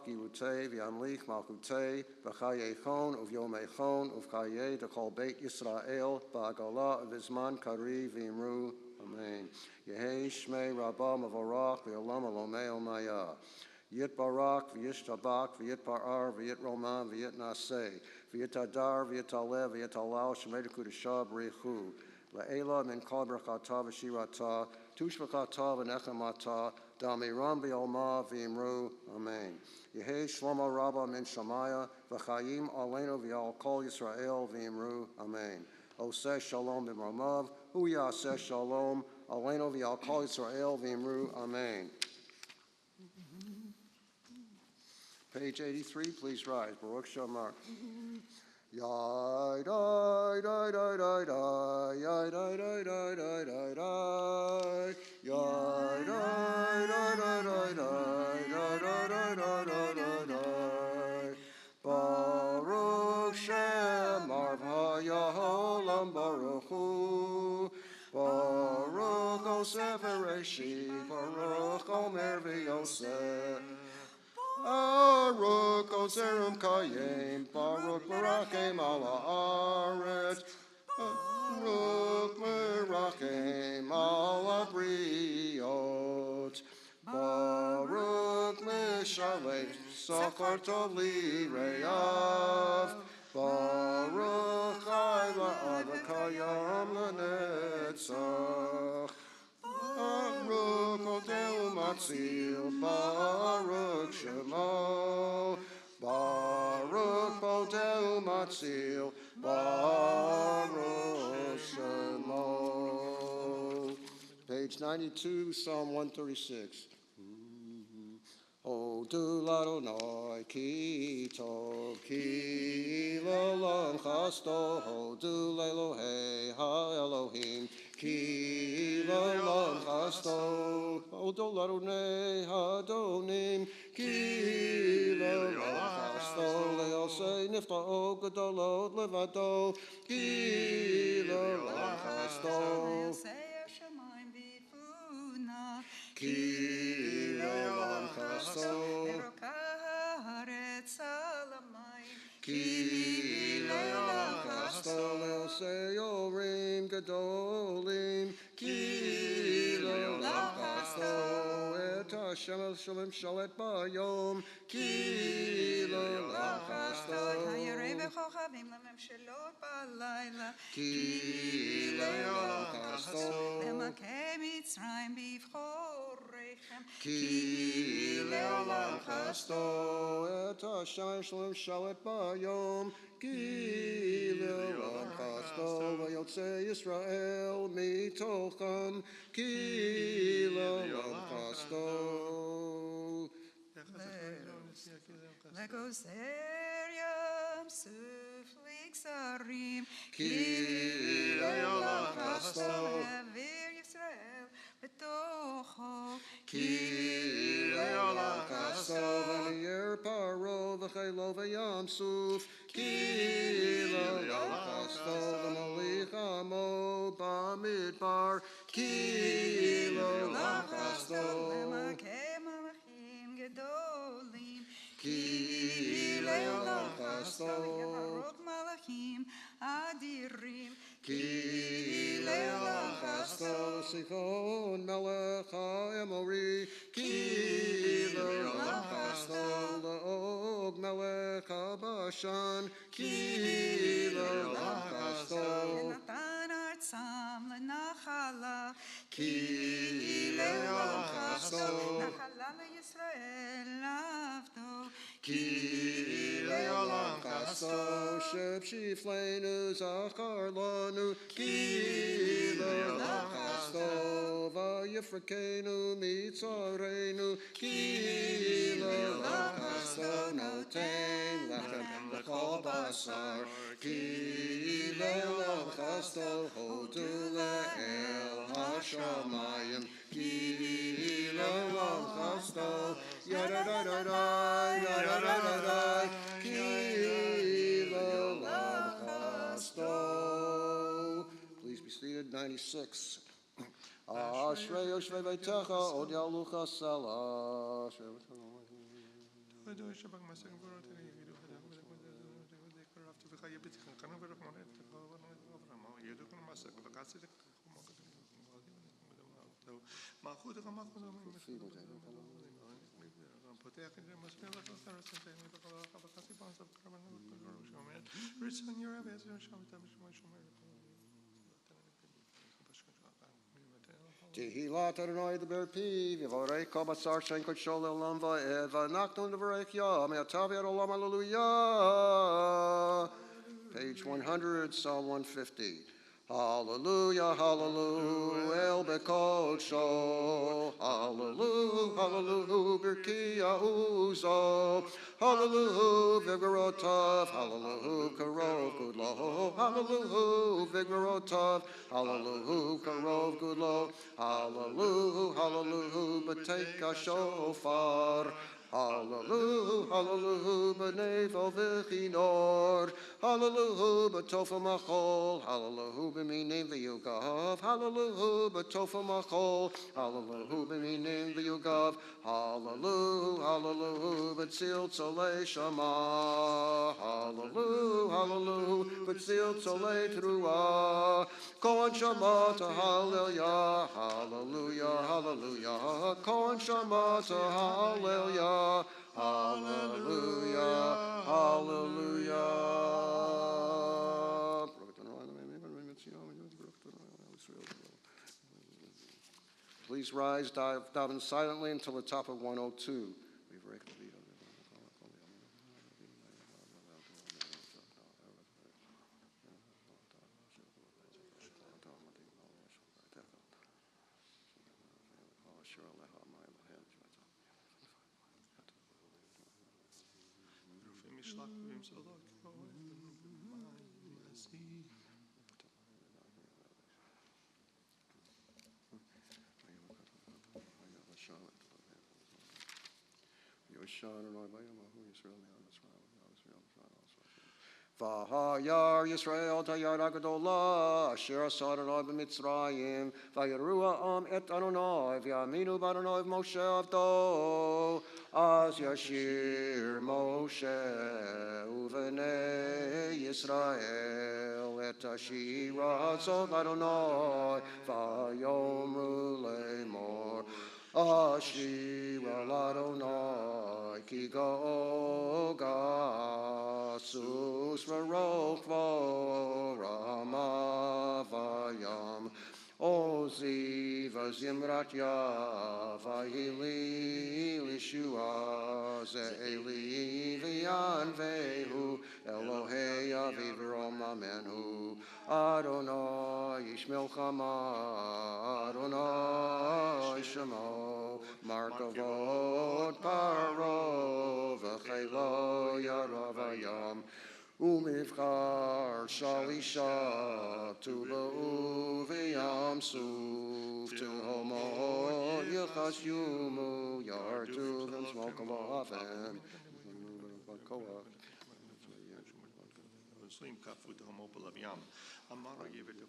Gilute, V'yamlich Malchute, V'chayechon, Uv'yomechon, Uv'chaye, D'chol Beit Yisrael, Ba'agala, V'zman Kari, V'imru, Amen. Yehi Shmei Rabbah Mavorach, V'yolam Alomei Omaya. V'yit Barak, V'yit Tabak, V'yit Parar, V'yit Roman, V'yit Naseh, V'yit Adar, V'yit Alev, V'yit Alal, Shemei Kudashah, B'richu. La'ela min kol brachata v'shirata, tushvachata v'nechamata, damiram b'yolma v'imru, Amen. Yehei shlomo rabba min shamaya, v'chayim aleinu v'yal kol Yisrael v'imru, Amen. Oseh shalom b'mramav, hu yaseh shalom, aleinu v'yal kol Yisrael v'imru, Amen. Page 83, please rise. Baruch Shamar. Yai dai dai dai dai dai, yai dai dai dai dai dai dai, yai dai dai dai dai dai dai dai dai dai dai dai. Baruch Shem Arv Hayolam Baruch Hu, Baruch Oseh Bereshit, Baruch Omer V'Yosef. Baruch Oserim Kayim, Baruch Merachem al Haaretz, Baruch Merachem al Habriot, Baruch Mishalech Sachar Tov Lireyav, Baruch Chai La'ad V'Kayam L'Netzach. Baruch Odeu Matzil, Baruch Shemo, Baruch Odeu Matzil, Baruch Shemo. Page 92, Psalm 136. Hodu l'Adonai ki tov ki l'olam chasto, Hodu l'Elohei ha'Elohim ki l'olam chasto, Hodu l'Adonai ha'Adonim ki l'olam chasto, le'osei nifta'o gedolot levado ki l'olam chasto. Ki l'olam chasto, Ki l'olam chasto, le'osei orim gedolim, Ki l'olam chasto, et Hashem el shalom shalet bayom, Ki l'olam chasto, Ki l'olam chasto, Ki l'olam chasto, et Hashem shalom shalet bayom, Ki l'olam chasto, v'yotzei Yisrael mitochem, Ki l'olam chasto. Legozer yam suf liksarim, Ki l'olam chasto, Le'avir Yisrael b'tocho, Ki l'olam chasto, v'niyer paro v'chelo v'yam suf, Ki l'olam chasto, v'molich amo b'midbar, Ki l'olam chasto, Le'makeh malachim gedolim, Ki l'olam chasto, Le'yarok malachim adirim, Ki l'olam chasto, Sichon melech ha'emori, Ki l'olam chasto, L'og melech ha'bashan, Ki l'olam chasto, Natan artzam lenachala, Ki l'olam chasto, nachala leYisrael avdo, Ki l'olam chasto, Shepshifleinu zachar lanu, Ki l'olam chasto, vayifrekenu mitzareinu, Ki l'olam chasto, noten lechem l'chol basar, Ki l'olam chasto, hodu le'el hashamayim, Ki l'olam chasto, yada-da-da-da, yada-da-da-da, Ki l'olam chasto. Please be seated. 96. Ashrei Yoshvei Beitecha Od Yalucha Sela. Tehillat Adonai the Berpi, Vivorei Kobasar Shenkot Shol Elam Va'ed, Va'nachton Devarech Yah, Me'atavi Olam Hallelujah. Page 100, Psalm 150. Hallelujah, hallelujah, El Bekodsho. Hallelujah, hallelujah, Birkia Uzo. Hallelujah, Vigorotov. Hallelujah, Karov, good Lord. Hallelujah, Vigorotov. Hallelujah, Karov, good Lord. Hallelujah, hallelujah, Bateka Shofar. Hallelujah, hallelujah, Benevo Vichinor. Hallelujah, Batofa Machol. Hallelujah, Beminim V'Yugav. Hallelujah, Batofa Machol. Hallelujah, Beminim V'Yugav. Hallelujah, hallelujah, Batzil Tzolei Shama. Hallelujah, hallelujah, Batzil Tzolei Truah. Kon Shama to Hallelujah. Hallelujah, hallelujah. Kon Shama to Hallelujah. Hallelujah, hallelujah. Please rise, daven silently until the top of 102. V'hayar Yisrael tayar agadola asher asar Adonai b'Mitzrayim v'yirua am et Adonai v'yaminu b'Adonai Moshe avdo az yashir Moshe uvenei Yisrael et ashira zot Adonai v'yomru lemor Ashira l'Adonai ki gasus v'roch v'rama v'yam Ozi v'zimrat ya v'hili l'shua ze'eli v'yanvehu Elohei aviv rom amenhu Adonai yishmel chama Adonai shemo Markavot paro v'chelo yaravayam Umivchar shalisha tu ba'u v'yam suf tu homo yichas yumu yartu v'smok alafen Slim kafut homopol of yam. Amara yevet of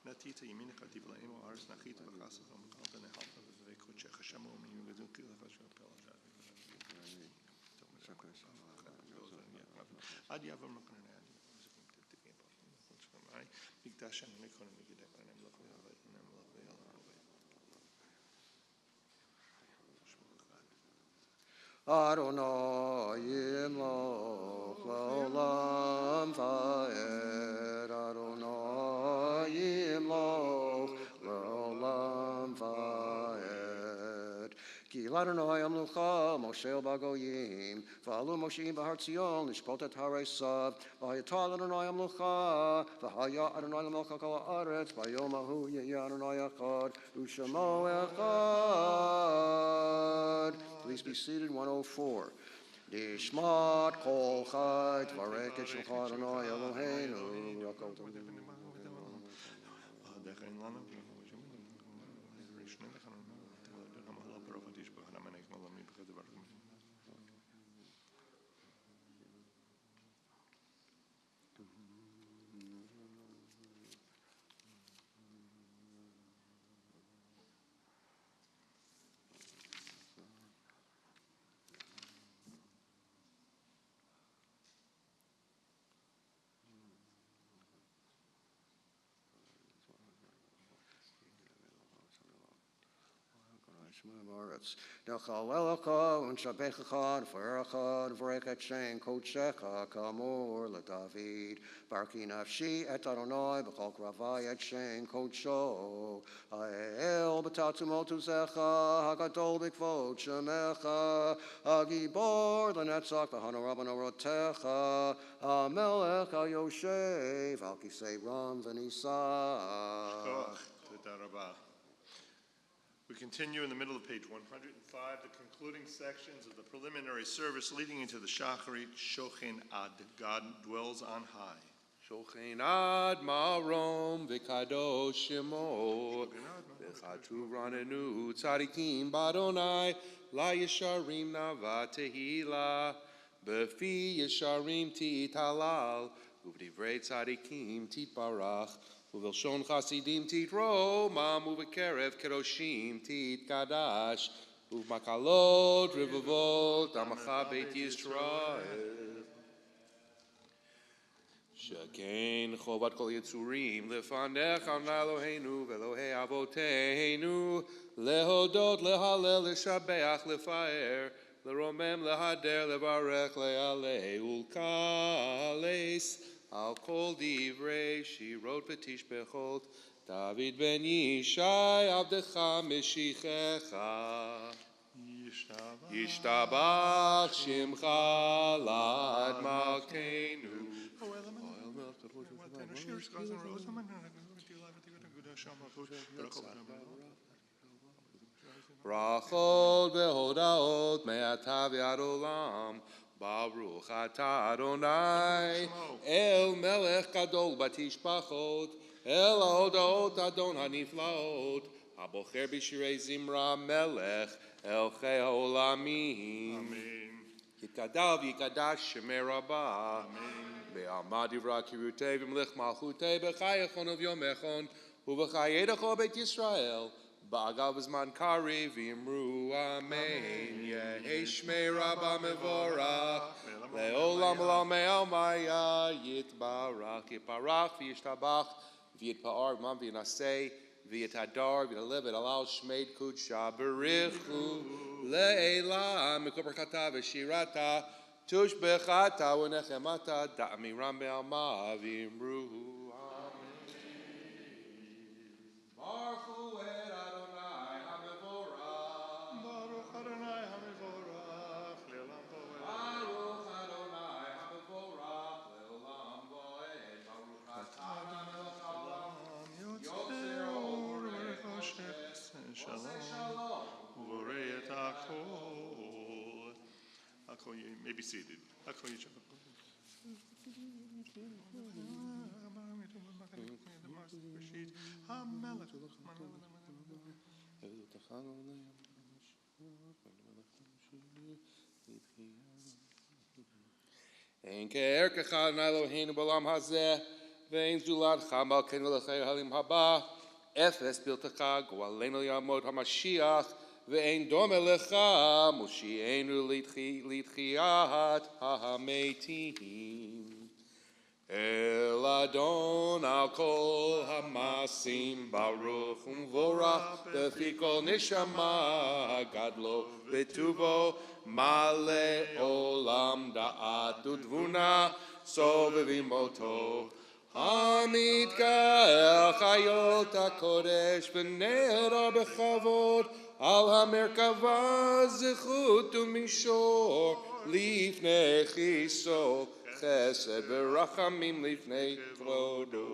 Natita Yeminika Divlaim or Ars Nachita Vakasa from Altan and Halta the Kocha Hashamo, you would do kill the Fashion Pelage. Adiavam Lokan and Big Dash and Nikon and Migida and I'm looking at it and I'm looking at Adonai yimloch l'olam va'ed Adonai yimloch l'olam va'ed Ki l'Adonai amlucha Moshe b'goyim v'alu Moshe b'har Tzion lishpot et haresav v'hayatal Adonai amlucha v'haya Adonai l'melcha kol ha'aretz v'yom hahu yehi Adonai echad u'shemo echad. Please be seated. 104. Dishmat kol chai tvarek et shulchan Adonai Eloheinu rakol Moritz. Nechalelecha unshabechacha v'erecha v'rech et shem kodshecha kamor leDavid. Barki nafshi et Adonai b'chol kravai et shem kodsho. Ha'el b'tatumotu zecha hagadol b'kvod shemecha. Hagibor l'netzach v'hanarabban orotecha. Hamelech hayoshev al kisei ram v'nisah. We continue in the middle of page 105, the concluding sections of the preliminary service leading into the Shacharit, Shochen Ad, God dwells on high. Shochen Ad Marom V'Kadosh Shemo V'Chatu Ranenu Tzadikim Badonai La Yesharim Nava Tehila B'Fi Yesharim Titalal Uv'Divrei Tzadikim Titbarach Uvelshon Chasidim Titro, Mam Uvekerev Keroshim Tit Kadash, Uvmakalot Rivavot Amacha Beit Yisrael. Shekain Chovat Kol Yitzurim Lefanecha Eloheinu Velohei Avoteinu Lehodot Lehalel Leshabeach Lefaer Leromem Lehader Levarech Lealei Ulkales. Al kol divrei she wrote v'tish bechot David ben Yishai avdecha meshichecha Yishtabach shimcha lad malkeinu Brachot vehodaot me'ata v'ad olam Baruch atah Adonai, El Melech Gadol Batishpachot, El Ahodaot Adon Haniflaot, Habocher B'Shirei Zimra Melech, El Chei HaOlamim. Amen. Yitkadav Yikadash Shemei Rabbah. Be'alma Divra Kirutei V'Melech Malchutei B'Chayechon of Yomechon, U'V'Chayedecho Beit Yisrael. Ba'agav Zman Kari V'Imru Amen. Yehei Shmei Rabbah Mevorach Le'olam L'Amei Almaya Yitbarach Yiparach V'Yishtabach V'Yitpa'ar V'Man V'Yinasei V'Yitadar V'Yitalev V'Yitalav Shmei Kudsha Berichu Le'elam Mikol Barkata V'Shirata Tush Bechata V'Nechemata Da'amiram Be'alma V'Imru You may be seated. Ein ke'erkecha Eloheinu b'olam hazeh, ve'ein zuladcha malkeinu l'chei halim haba, efes biltecha go'aleinu yamod hamashiach, ve'ein dome lecha moshi'enu litchiyat ha'hametim. El Adon al kol hamasim baruch umvorach befi kol neshama gadlo betuvo male olam da'at udvuna sovevim oto Hamidka el chayot hakodesh v'nera bechavod al hamerkava zechut umishor lifnei chiso Chesed v'rachamim lifnei kvodo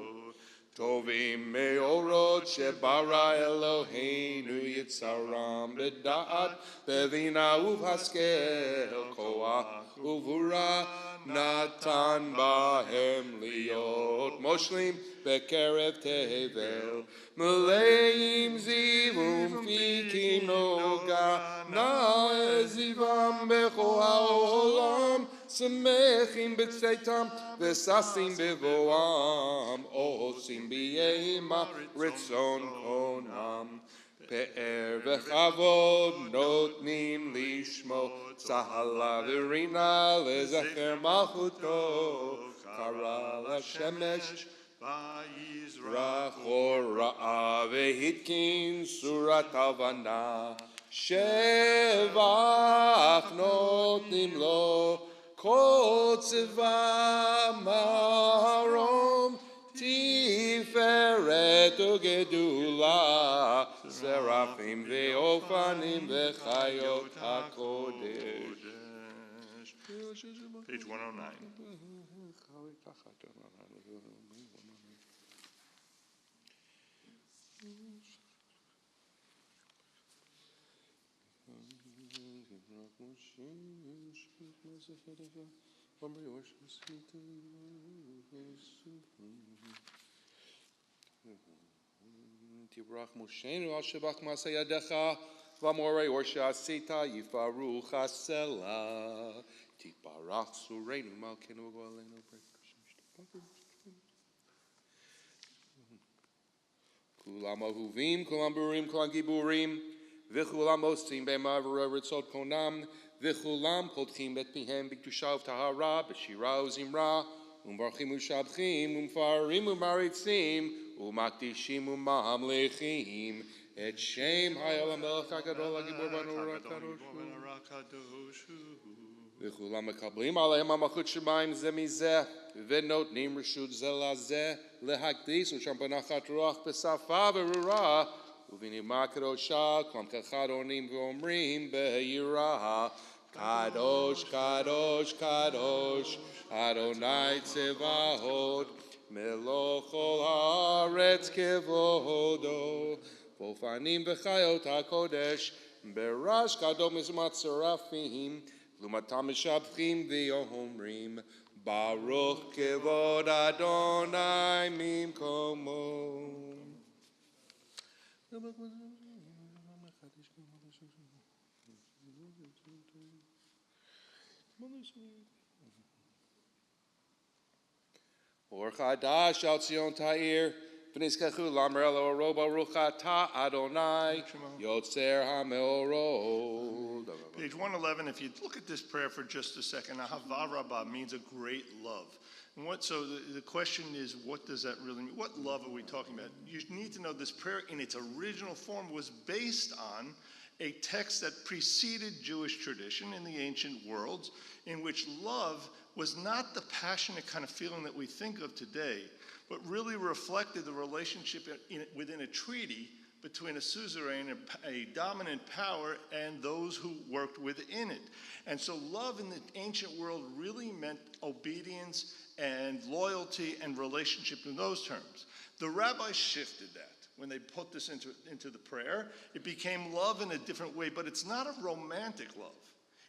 Tovim me'orot shebara Eloheinu yitzaram b'da'at b'vina uv'haskel koach uvura natan bahem liot moshlim bekerev tevel meleim zivum fikim noga na'ezivam b'chol ha'olam Semechim b'tzeitam v'sasim b'voam osim b'yema ritzon konam pe'er v'chavod notnim lishmo tzahala v'rina lezecher malchuto kara l'shemesh rachor ra'a v'hitkin surat havana שבח נותנים לו כל צבא מרום, תפארת וגדולה, שרפים ואופנים וחיות הקודש. Page 109. תברח מושנו על שבח מעשה ידיך, ואמורי אור שעשית יפרוך הסלע. תתברך צורנו מלכנו וגואלנו. כולם אהובים, כולם ברורים, כולם גיבורים, וכולם עושים במעברי רצות קונם, וכולם פותחים את פיהם בקדושה ובטהרה, בשירה וזמרה, ומברכים ומשבחים, ומפארים ומעריצים, ומקדישים וממליכים את שם האל המלך הגדול הגיבור והנורא הקדוש הוא. וכולם מקבלים עליהם המלכות שמיים זה מזה, ונותנים רשות זה לזה, להקדיש אותם בנחת רוח בשפה ברורה, ובנימה קדושה, כולם כאחד עונים ואומרים ביראה, קדוש, קדוש, קדוש, אדוני צבאות, מלוך כל הארץ כבודו, ואופנים וחיות הקודש, ברש קדום מזמרת שרפים, לעומתם משבחים ואומרים, ברוך כבוד אדוני ממקומו. אור חדש על ציון תאיר, ונזכחו לאמר אלוהינו ברוך אתה אדוני יוצר המאורות. Page 111, if you look at this prayer for just a second, Ahava Rabbah means a great love. And so the question is, what does that really mean? What love are we talking about? You need to know this prayer in its original form was based on a text that preceded Jewish tradition in the ancient world, in which love was not the passionate kind of feeling that we think of today, but really reflected the relationship within a treaty between a suzerain, a dominant power, and those who worked within it. And so love in the ancient world really meant obedience and loyalty and relationship in those terms. The rabbis shifted that. When they put this into the prayer, it became love in a different way, but it's not a romantic love.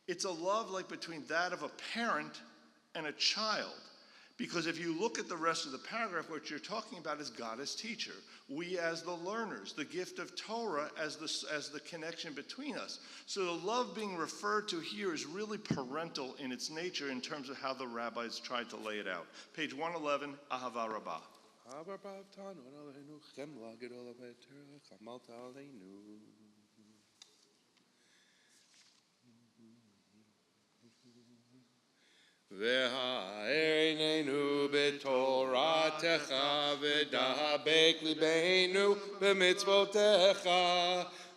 It's a love like between that of a parent and a child. Because if you look at the rest of the paragraph, what you're talking about is God as teacher, we as the learners, the gift of Torah as the connection between us. So the love being referred to here is really parental in its nature in terms of how the rabbis tried to lay it out. Page 111, Ahava Rabbah. והערננו בתורתך ודבק ליבנו במצוותיך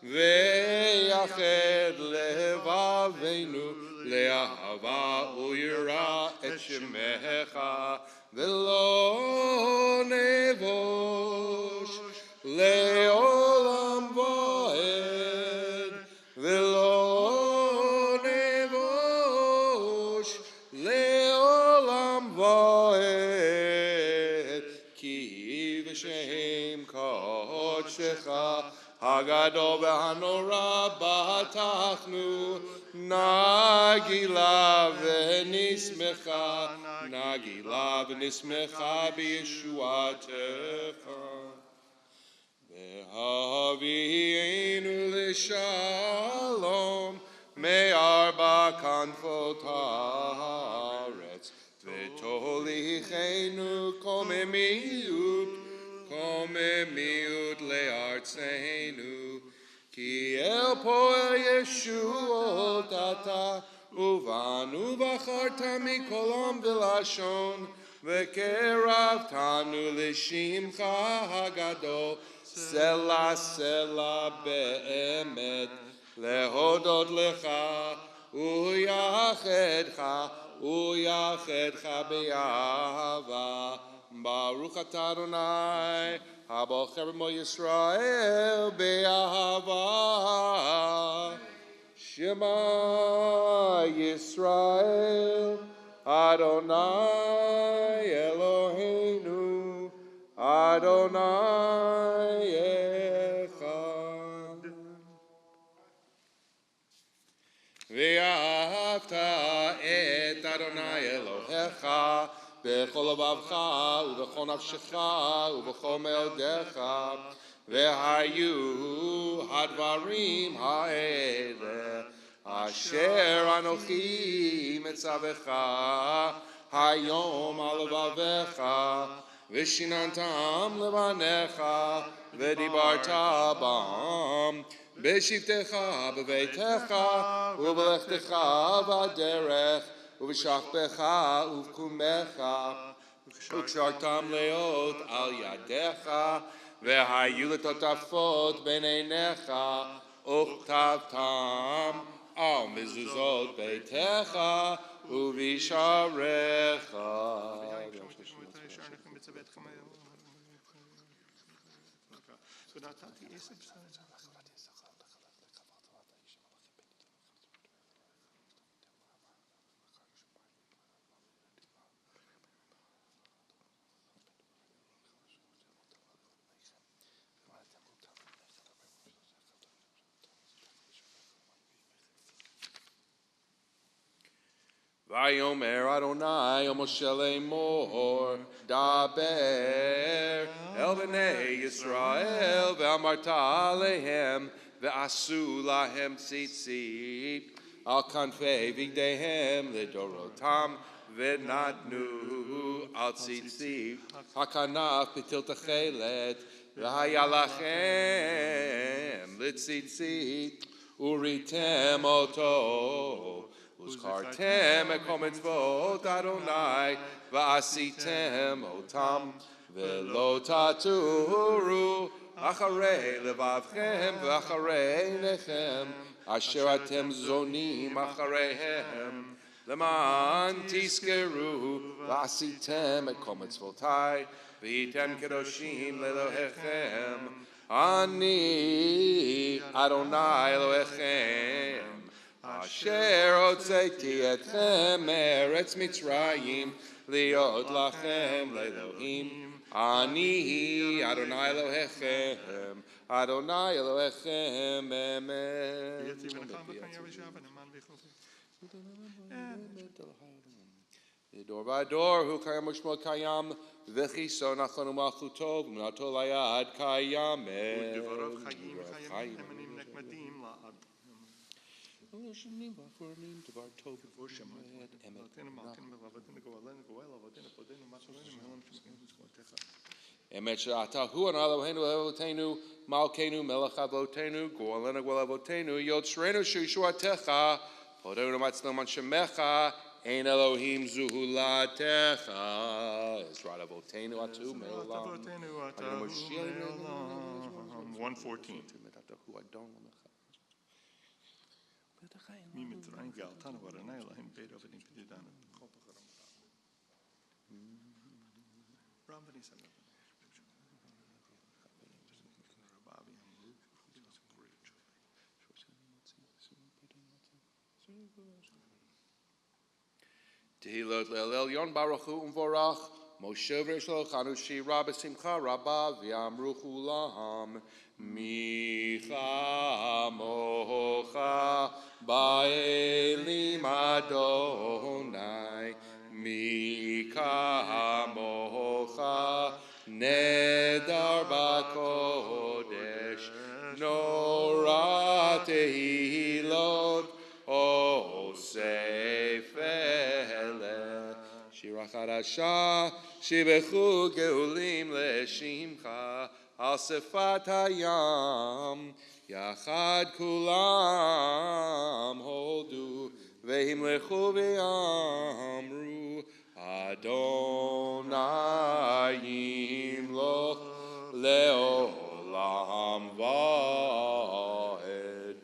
ויחד לבבינו לאהבה ויראה את שמך ולא נבוש לעולם ועד ולא הגדול והנורא בטחנו, נגילה ונשמחה, נגילה ונשמחה בישועתך. והביאנו לשלום מארבע כנפות הארץ, ותוליכנו קוממיות לארצנו, כי אל פועל ישועות אתה, ובנו בחרת מכל עם ולשון, וקרבתנו לשמך הגדול, סלע סלע באמת, להודות לך ויחדך באהבה. ברוך אתה אדוני הבוחר במו ישראל באהבה. Shema Yisrael Adonai Eloheinu Adonai Echad. Ve'ahavta et Adonai Elohecha bechol lebavcha ubechol nafshecha ubechol meodecha ve'hayu hadvarim ha'eleh asher anochi metzavecha hayom al levavecha v'shinantam levanecha v'dibarta bam b'shivtecha b'veitecha u'b'lechtecha v'aderech u'b'shachbecha u'v'kumecha u'kshartam leot al yadecha ve'hayu letotafot b'neinecha u'chtavtam al mezuzot beitecha u'visharecha. Vayomer Adonai o Moshe Lemor Daber El Bnei Yisrael Ve'amarta Alehem Ve'asu Lahem Tzitzit Al Kanfei Vigdehem Ledorotam Ve'natnu Al Tzitzit Hakanaf Pitil Techelet Ve'hayalachem L'Tzitzit Uritem Oto Uzkartem ekom mitzvot Adonai va'asitem otam ve'lo taturu acharei levavchem v'acharei nechem asher atem zonim achareihem leman tizkeru va'asitem ekom mitzvotai v'item kedoshim lelohechem ani Adonai Elohechem Asher hotzeiti etchem eretz Mitzrayim liot lachem leElohim ani Adonai Elohechem Adonai Elohechem Amen. Dor v'ador hu kayam u'shmo kayam v'chiso nachon u'malchuto v'minato layad kayamet. Elohim b'aforim devar tov v'emet emet she'atahu an Eloheinu Eloheinu malkeinu melech avotenu go'alenu go'al avotenu yotzreinu she'yeshuatecha podenu matznom an shemecha ein Elohim zuhulatecha Esrat avotenu atu me'olam 114 Mimitrein galtan varanay lahim bedovedim pedidan Ramvani sagat Tehilot le'el yon baruchu umvorach Moshe v'Yishlo chanu shira b'simcha rabba v'yamru chulam Micha mocha ba'elim Adonai Micha mocha nedar b'kodesh Nora tehilot osefele Shira chadasha shibechu geulim le'shimcha Al sefat hayam yachad kulam hodu ve'himlechu ve'amru Adonai yimloch le'olam va'ed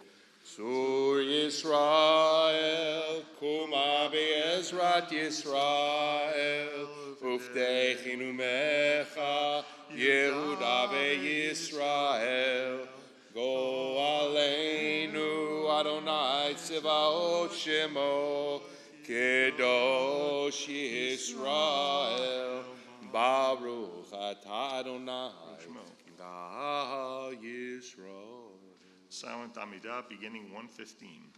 Yisrael, Kuma be'ezrat Yisrael, Ufdechinu mecha, Yehuda ve'Yisrael. Go aleinu Adonai Tzivaot Shemo, Kedosh Yisrael, Baruch Atah Adonai, Ga Yisrael. Silent Amidah, beginning 115.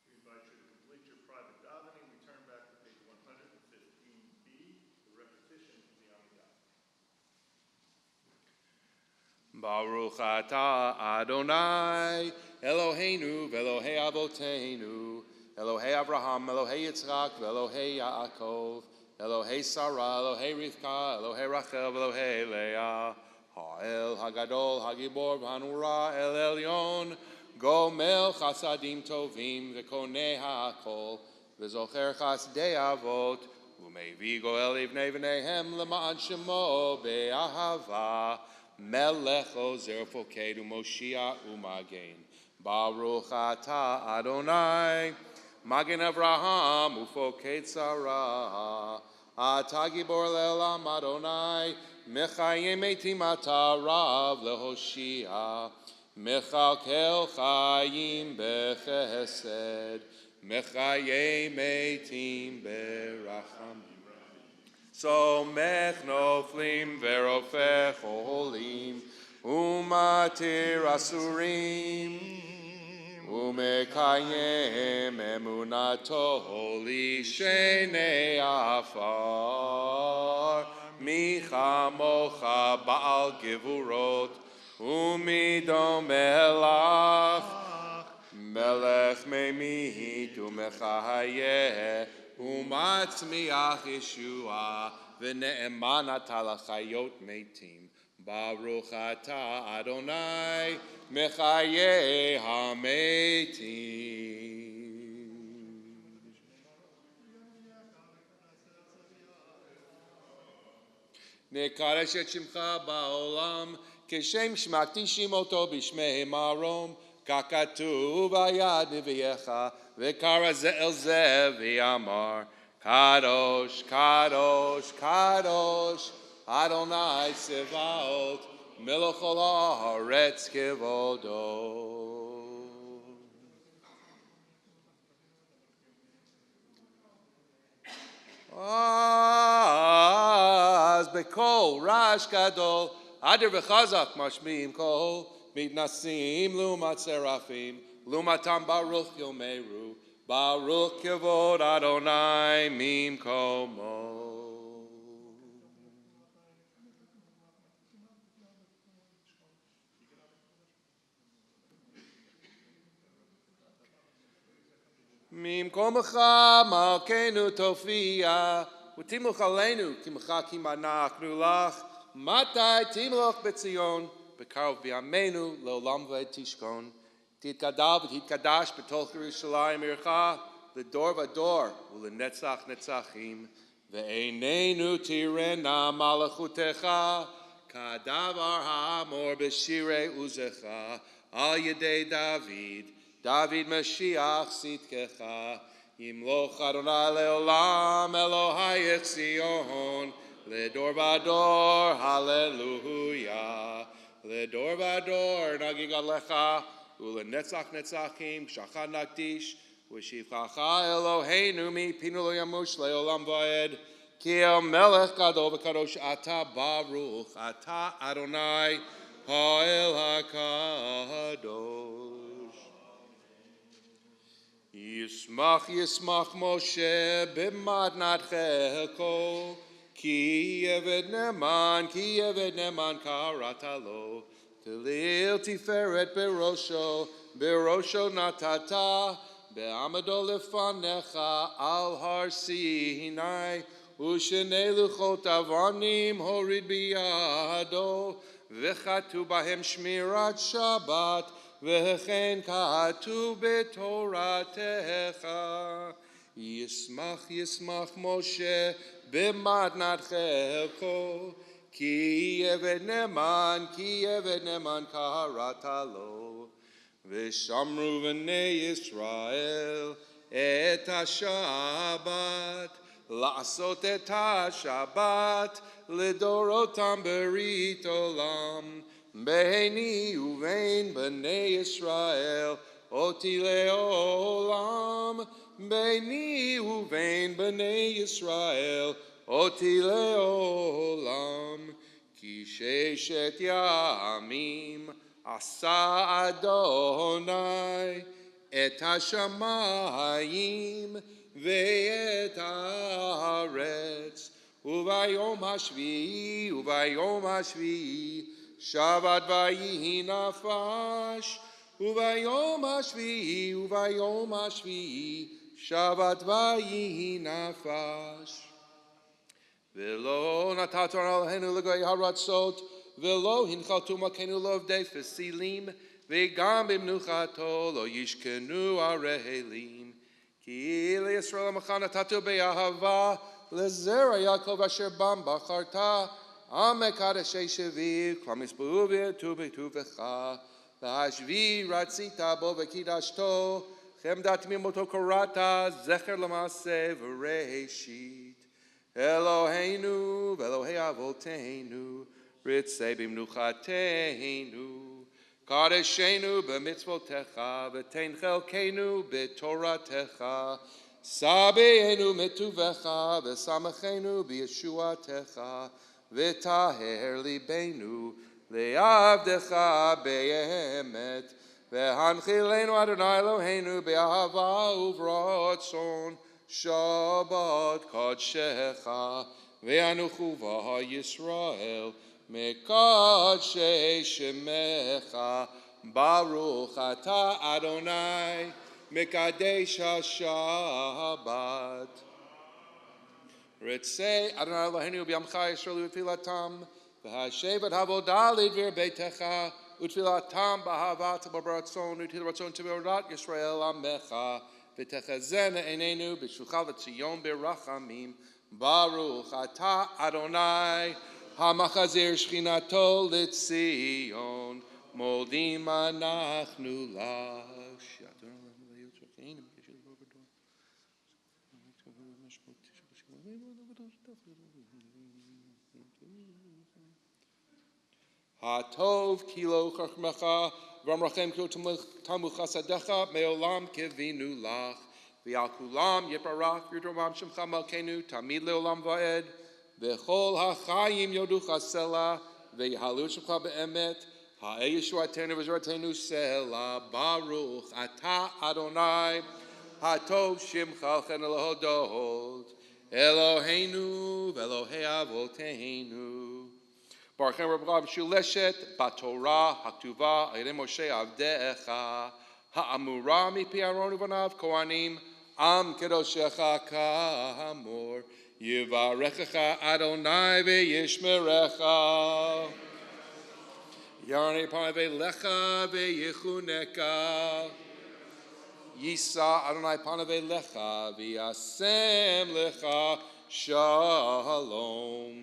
We invite you to complete your private davening. We turn back to page 115b, the repetition of the Amidah. Baruch Atah Adonai, Eloheinu v'Elohei Avoteinu, Elohei Abraham, Elohei Yitzchak, v'Elohei Yaakov, Elohei Sarah, Elohei Rivka, Elohei Rachel, v'Elohei Leah, Ha'el Hagadol, Hagibor, V'Hanura, El Elyon, Gomel Chasadim Tovim, V'Konei Ha'akol, V'Zocher Chasdei Avot, U'Mevi Goel Ivnei V'neihem, L'ma'an Shemo, Be'ahava, Melech Ozer Foked U'Moshiach U'Magen, Baruch Atah Adonai, Magen Avraham U'Foked Sarah, Atah Gibor Le'olam Adonai, Mechayim Eitim Atah Rav Lehoshia, Mechalkel Chayim Bechesed, Mechayim Eitim Beracham. Somech noflim verofech olim, umatir asurim, umekayem emunato holi shenei afar, michamocha baal gevurot, umidom elach, ממית ומחיה ומצמיח ישועה ונאמן אתה לחיות מתים. ברוך אתה אדוני מחיי המתים. נקדש את שמך בעולם כשם שמקדישים אותו בשמי מרום ככתוב ביד נביאך וקרא זה אל זה ואמר קדוש קדוש קדוש אדוני צבאות מלך כל הארץ כבודו. אז בקול רעש גדול אדיר וחזק משמיעים קול מתנשאים לעומת שרפים לעומתם ברוך יאמרו ברוך כבוד אדוני ממקומו. ממקומך מלכנו תופיע ותמלוך עלינו כמחכים אנחנו לך. מתי תמלוך בציון בקרוב בימינו לעולם ועד תשכון. תתגדל ותתקדש בתוך ירושלים עירך לדור ודור ולנצח נצחים. ועינינו תראנה מלכותך כדבר האמור בשירי עוזך על ידי דוד משיח צדקך. ימלוך אדוני לעולם אלוהיך ציון לדור ודור הללויה. לדור ודור נגיד לך ולנצח נצחים שחר נקדיש ושבחך אלוהינו מפינו לא ימוש לעולם ועד. כי המלך גדול וקדוש אתה ברוך אתה אדוני האל הקדוש. ישמח משה במתנת חלקו כי עבד נאמן קראת לו. כליל תפארת בראשו נתת בעמדו לפניך על הר סיני ושני לוחות אבנים הוריד בידו וכתוב בהם שמירת שבת וכן כתוב בתורתך. ישמח משה במתנת חלקו כי עבד נאמן קראת לו. ושמרו בני ישראל את השבת לעשות את השבת לדורותם ברית עולם. ביני ובין בני ישראל אותי לעולם. ביני ובין בני ישראל אותי לעולם. כי ששת ימים עשה אדוני את השמיים ואת הארץ. וביום השביעי שבת ויהי נפש. וביום השביעי שבת ויהי נפש. ולא נתת עלינו לגוי הרצות ולא הנחלתו מלכנו לעובדי פסילים וגם במנוחתו לא ישכנו הרעלים. כי לישראל עמך נתתו באהבה לזרע יעקב אשר בם בחרת. עם מקדשי שביעי כל מספרו ויתו בטובך. והשביעי רצית בו וקידשתו חמדת תמימותו קראת זכר למעשה וראשית. אלוהינו ואלוהי אבותינו רצה במנוחתנו. קדשנו במצוותיך ותן חלקנו בתורתך. סבנו מטובך ושמחנו בישועתך. וטהר ליבנו לעבדך באמת. והנחילנו אדוני אלוהינו באהבה וברצון שבת קדשך. ואנוכו בה ישראל מקדשי שמך. ברוך אתה אדוני Mekadesh HaShabbat. Ritzei Adonai Eloheinu b'yamcha Yisrael u'tfilatam v'hashevet havodalid v'beitecha u'tfilatam b'ahavat b'baratzon u'tfilatzon t'vodat Yisrael amecha v'techazena einenu b'shuchal v'tzion b'rachamim Baruch Ata Adonai Hamachazir Shchinato L'Tzion Moldim Anachnu Lach. Hatov Kilo Chachmecha V'amrachem Kilo Tamu Chasadecha Me'olam Kevinu Lach. V'al kulam yiparach v'yidromam shemcha malkeinu tamid leolam va'ed v'chol ha'chayim yodu chasela v'yihalu shemcha be'emet ha'e yeshuatenu v'zratenu sela baruch ata Adonai hatov shemcha chen elohodot Eloheinu v'Elohei avoteinu Baruchem Rabbi Shuleshet baTorah haktuva ayidei Moshe avdecha ha'amura mipi Aaron uvanav kohanim Am kedoshecha ka'amor yivarechecha Adonai ve'yishmerecha Yarnei panav lecha ve'yichuneka Yisa Adonai panav lecha ve'yasem lecha shalom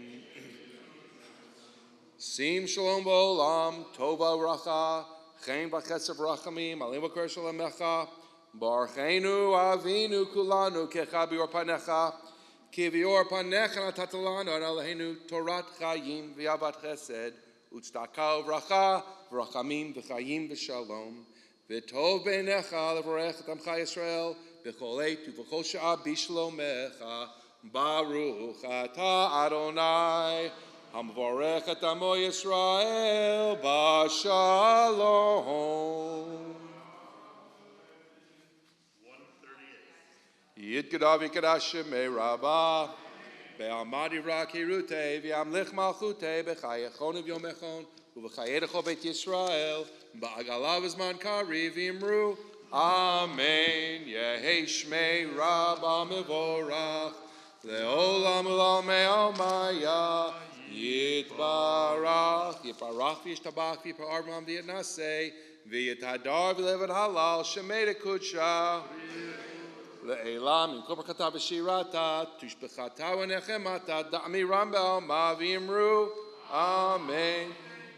Sim shalom ba'olam tova racha chen v'chesed rachamim alim v'kor shalamecha Barchenu avinu kulanu kecha bior panecha ki bior panecha natatalanu an Eloheinu torat chayim v'yavat chesed u'tzedakah uvracha v'rachamim v'chayim v'shalom v'tov b'einecha levarech et amcha Yisrael b'chol eit u'v'chol sha'ah b'shlomecha Baruch ata Adonai hamavarech et amo Yisrael b'shalom Yid Gadavi Kadashim Me Rabba Be'amadi Rakirute V'amlich Malchute B'chayechon V'yomechon U'v'chayedecho Beit Yisrael Ba'agalav Zman Kari V'imru Amen Yehi Shmei Rabba Mevorach Le'olam U'lam Me'almaya Yitbarach Yiparach V'yishtabach V'yipararvam V'yitnaseh V'yitadar V'levad Halal Shemei Dekudsha Le'elam in kol b'chata v'shirata tushbechata v'nechemata da'amiram be'alma v'imru Amen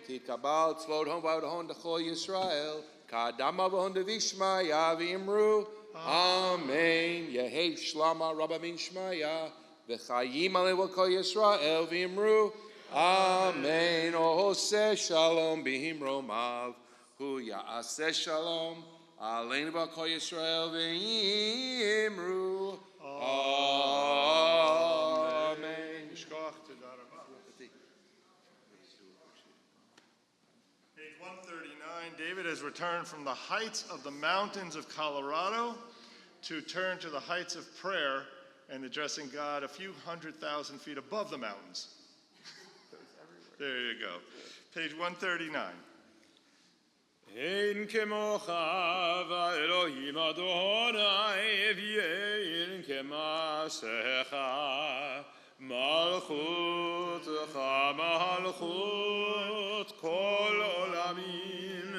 Titkabal tzvod hon v'adhon d'chol Yisrael ka'adama v'hon d'vishmaya v'imru Amen Yehei shlama rabba min shmaya v'chayim alei v'kol Yisrael v'imru Amen Ohoseh shalom b'him romav hu ya'aseh shalom Aleinu v'kol Yisrael v'yimru Amen. Page 139, David has returned from the heights of the mountains of Colorado to turn to the heights of prayer and addressing God a few 100,000 feet above the mountains. There you go. Page 139. Ein kemocha v'Elohim Adonai v'yein kemasecha malchutecha malchut kol olamim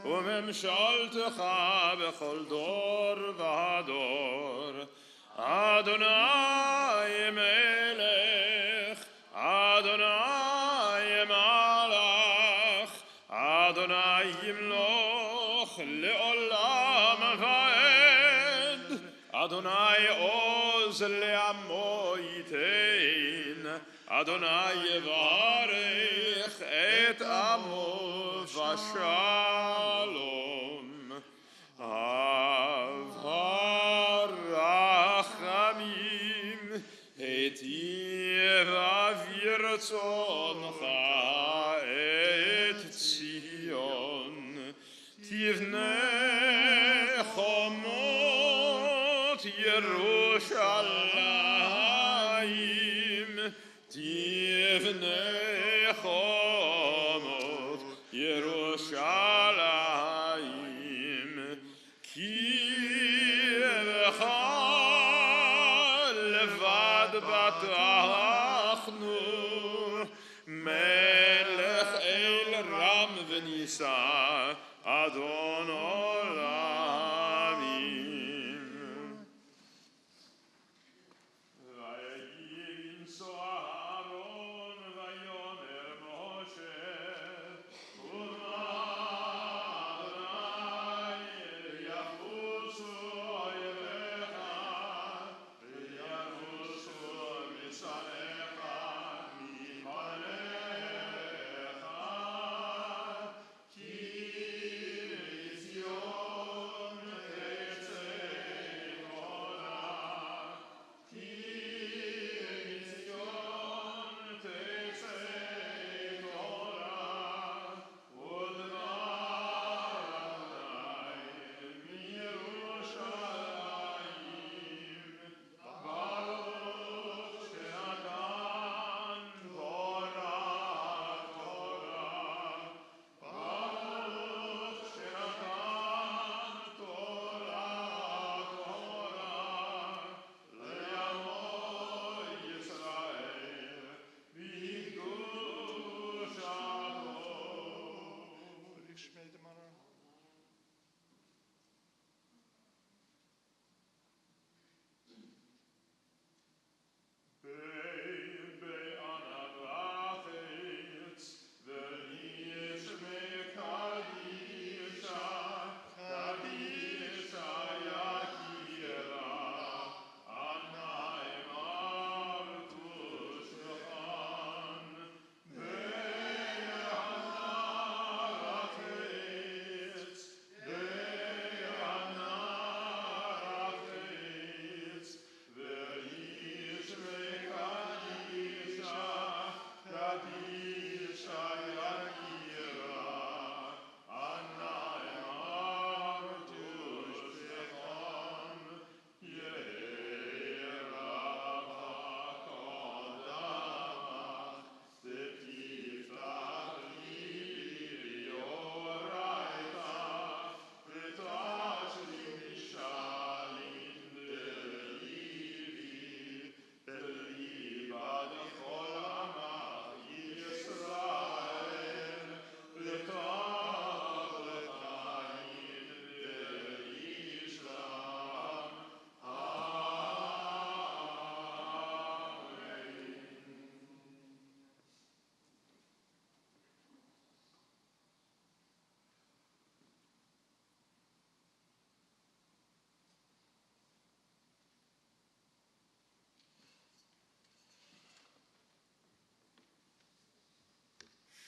u'memshaltecha b'chol dor v'ador Adonai melech Adonai malach Adonai yimloch le'olam va'ed Adonai oz le'amo yitein Adonai yevarech et amo v'shalom Avar rachamim hetiv avirtzoncha Tivnei chomot Yerushalayim Tivnei chomot Yerushalayim Ki בטחנו מלך אל רם ונישא אדון עולמים וינסוע אהרון ויאמר משה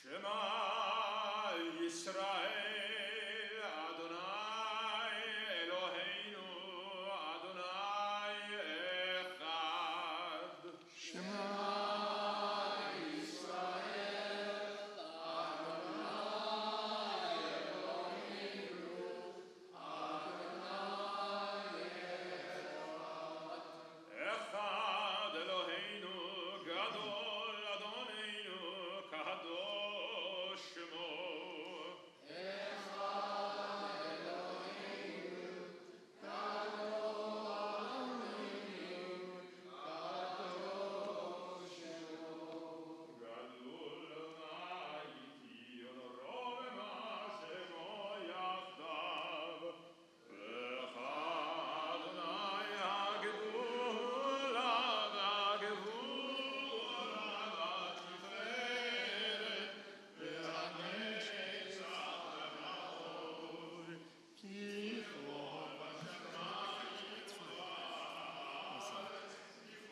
Shema Yisrael Adonai Eloheinu Adonai Echad Shema Echad Eloheinu Gadol Adonenu Kadosh Shemo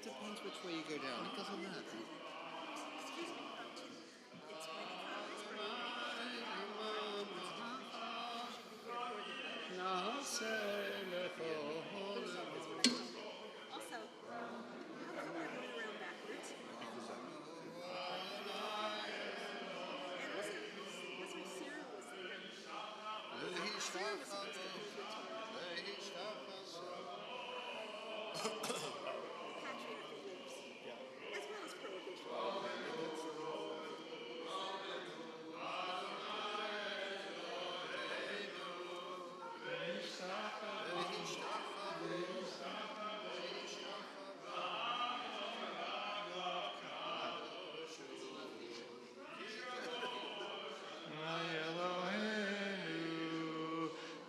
Depends which way you go down. It doesn't matter. Also, how come we're going around backwards? And wasn't Sarah was there? Sarah was supposed to be here too. Patriarchy lives. As well as prohibition.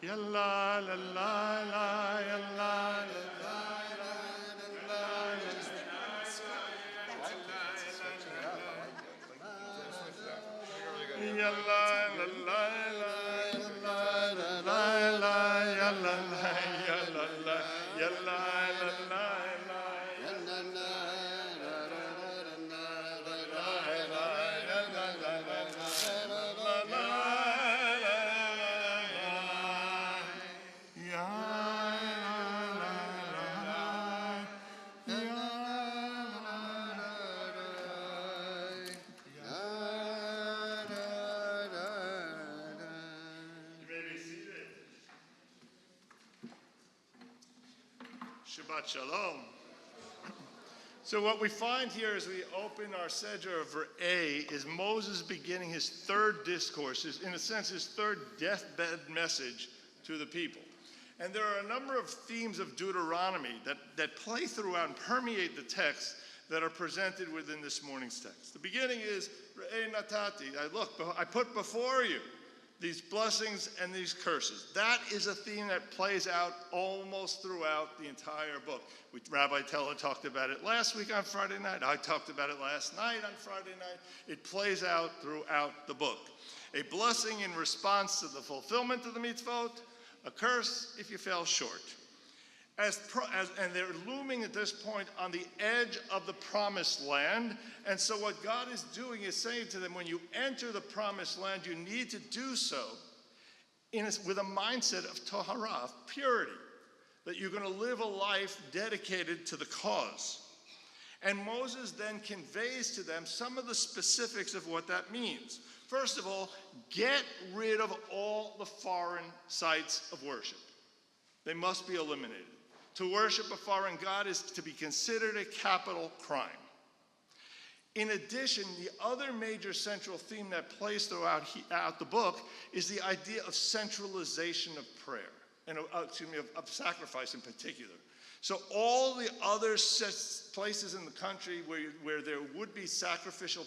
Yalla la la la yalla Shabbat Shalom. So what we find here as we open our Seder of Re'eh is Moses beginning his third discourse, in a sense his third deathbed message to the people. And there are a number of themes of Deuteronomy that play throughout and permeate the text that are presented within this morning's text. The beginning is Re'eh Natati. I put before you these blessings and these curses. That is a theme that plays out almost throughout the entire book. Rabbi Teller talked about it last week on Friday night. I talked about it last night on Friday night. It plays out throughout the book. A blessing in response to the fulfillment of the mitzvot, a curse if you fell short. And they're looming at this point on the edge of the promised land. And so what God is doing is saying to them, when you enter the promised land, you need to do so with a mindset of tahara, of purity, that you're going to live a life dedicated to the cause. And Moses then conveys to them some of the specifics of what that means. First of all, get rid of all the foreign sites of worship. They must be eliminated. To worship a foreign god is to be considered a capital crime. In addition, the other major central theme that plays throughout the book is the idea of centralization of prayer, and of sacrifice in particular. So all the other places in the country where there would be sacrificial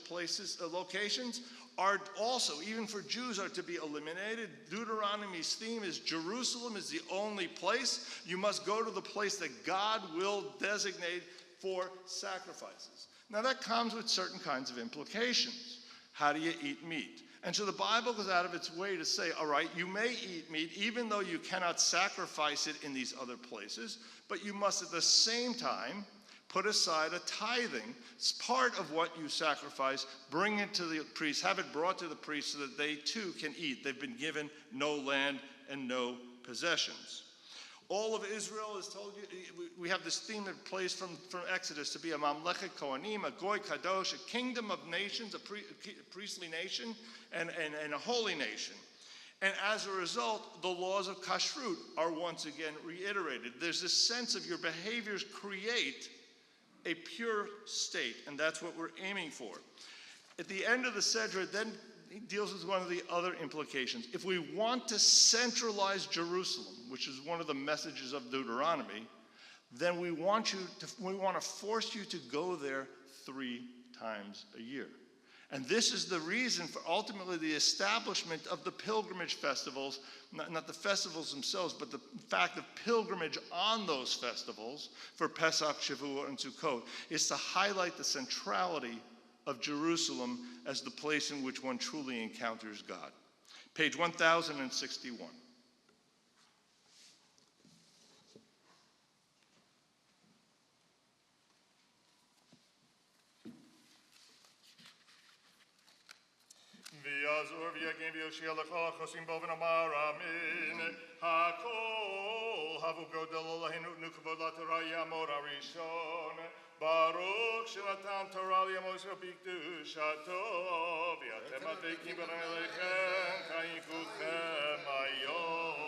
locations are also, even for Jews, are to be eliminated. Deuteronomy's theme is Jerusalem is the only place. You must go to the place that God will designate for sacrifices. Now that comes with certain kinds of implications. How do you eat meat? And so the Bible goes out of its way to say, all right, you may eat meat even though you cannot sacrifice it in these other places, but you must at the same time put aside a tithing. It's part of what you sacrifice. Bring it to the priest. Have it brought to the priest so that they too can eat. They've been given no land and no possessions. All of Israel is told you, we have this theme that plays from Exodus to be a Mamlechet Kohanim, a Goy Kadosh, a kingdom of nations, a priestly nation, and a holy nation. And as a result, the laws of kashrut are once again reiterated. There's this sense of your behaviors create a pure state, and that's what we're aiming for. At the end of the Seder, then he deals with one of the other implications. If we want to centralize Jerusalem, which is one of the messages of Deuteronomy, then we want to force you to go there 3 times a year. And this is the reason for ultimately the establishment of the pilgrimage festivals, not the festivals themselves, but the fact of pilgrimage on those festivals for Pesach, Shavuot, and Sukkot is to highlight the centrality of Jerusalem as the place in which one truly encounters God. Page 1061. V'yazur v'yagim v'yoshia l'cha chosim bo v'nomar amin. Hakol havu godel Eloheinu nukvod l'Torah yamor harishon. Baruch shenatan Torah l'yamos b'kedushato. V'yatem advekim b'nei elechem ka'yikutchem hayom.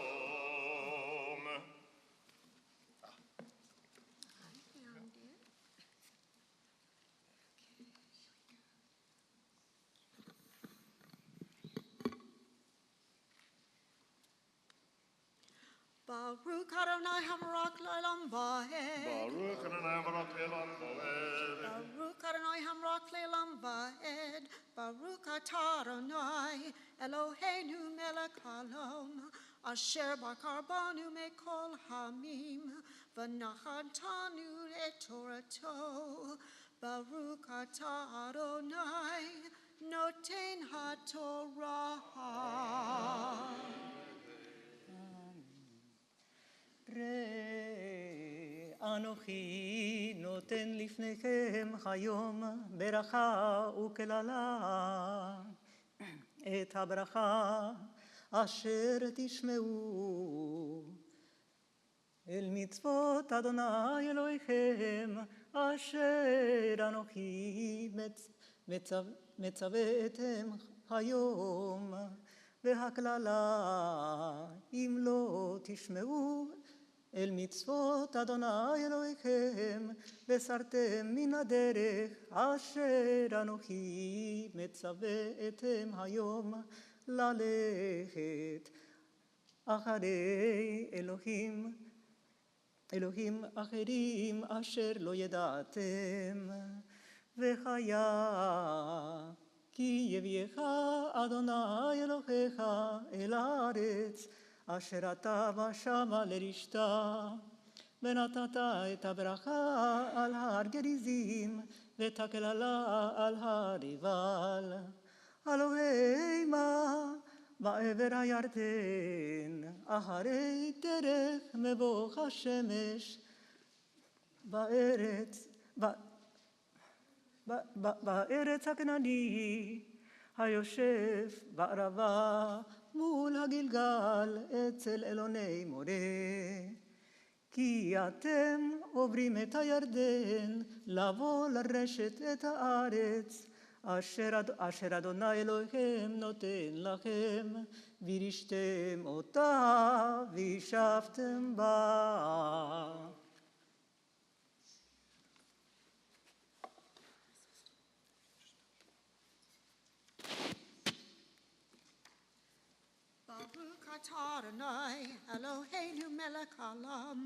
Baruch Adonai Hamrak Le'olam Va'ed. Baruch Adonai Baruch Le'olam Va'ed. Baruch Adonai Hamrak Le'olam Va'ed. Baruch Atah Adonai Eloheinu Melech Haolam. Asher bakar banu mekol hamim, v'nachantanu etorato, Baruch atah Adonai, noten haTorah. ראה אנוכי נותן לפניכם היום ברכה וקללה, את הברכה אשר תשמעו אל מצוות אדוני אלוהיכם אשר אנוכי מצוויתם היום, והקללה אם לא תשמעו אל מצוות אדוני אלוהיכם וסרתם מן הדרך אשר אנוכי מצוויתם היום ללכת אחרי אלוהים אחרים אשר לא ידעתם, וחיה כי יביאך אדוני אלוהיך אל הארץ אשר אתה ושמה לרשתה, ונתת את הברכה על הר גריזים ואת הקללה על הר עיבל, הלוהימה בעבר הירדן אחרי דרך מבוך השמש בארץ הכנעני היושב בערבה מול הגלגל אצל אלוני מורה, כי אתם עוברים את הירדן לבוא לרשת את הארץ אשר אדוני אלוהיכם נותן לכם, וירשתם אותה וישבתם בה. Baruch atah Adonai Eloheinu melech haolam,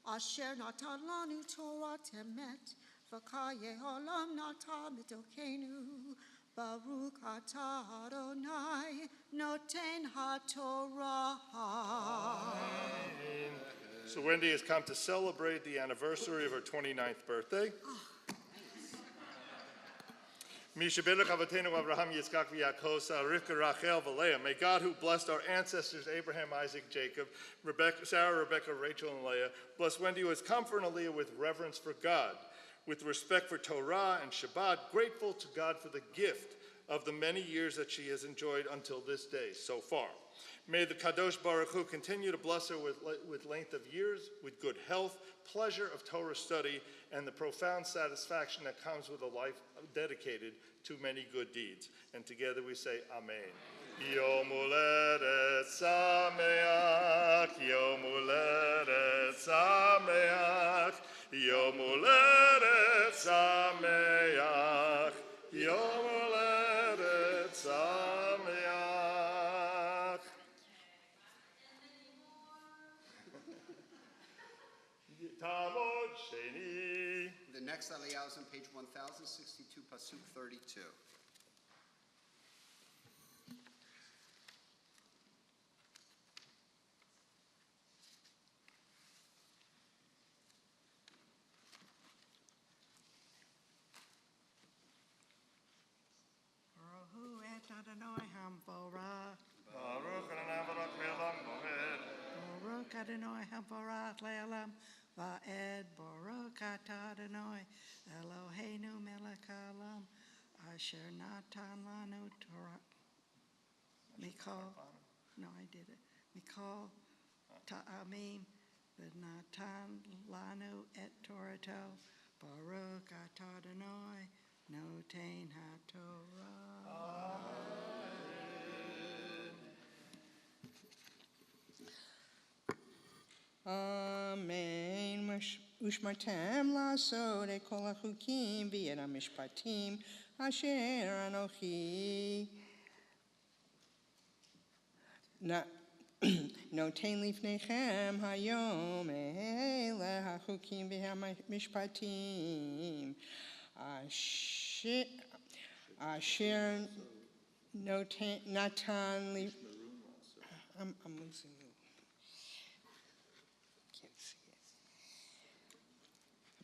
asher natan lanu Torah emet, v'chaye olam natan b'tokenu. Baruch atah Adonai noten haTorah. So Wendy has come to celebrate the anniversary of her 29th birthday. May God, who blessed our ancestors, Abraham, Isaac, Jacob, Sarah, Rebecca, Rachel, and Leah, bless Wendy, who has come for an Aliyah with reverence for God, with respect for Torah and Shabbat, grateful to God for the gift of the many years that she has enjoyed until this day so far. May the Kadosh Baruch Hu continue to bless her with length of years, with good health, pleasure of Torah study, and the profound satisfaction that comes with a life dedicated to many good deeds. And together we say, Amen. Yom Uledet Sameach, Yom Uledet Sameach, Yom Uledet Sameach, Yom Uledet Sameach. Tamod Sheni. The next Aliyah is on page 1062, Pasuk 32. Baruch et Adonai hamvorach. Baruch Adonai Baruch Le'olam Moed. Baruch Adonai hamvorach le'olam va'ed. Baruch atah Adonai Eloheinu melech haolam, asher natan lanu Torah. Mikol. No, I did it. Mikol ta'amim v'natan lanu et Torato. Baruch atah Adonai noten haTorah. Amen. Ushmatem לעשות את כל החוקים ואת המשפטים אשר אנוכי נותן לפניכם היום, אלה החוקים והמשפטים אשר נתן לי. I'm losing you.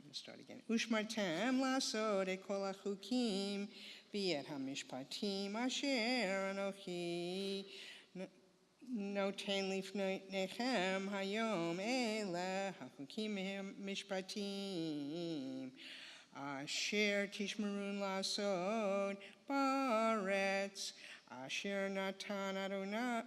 let's start again. Ushmartem lasod et kol hachukim v'et hamishpatim asher anochi noten lifnechem hayom ele hachukim mishpatim asher tishmarun lasod baretz asher natan Adonai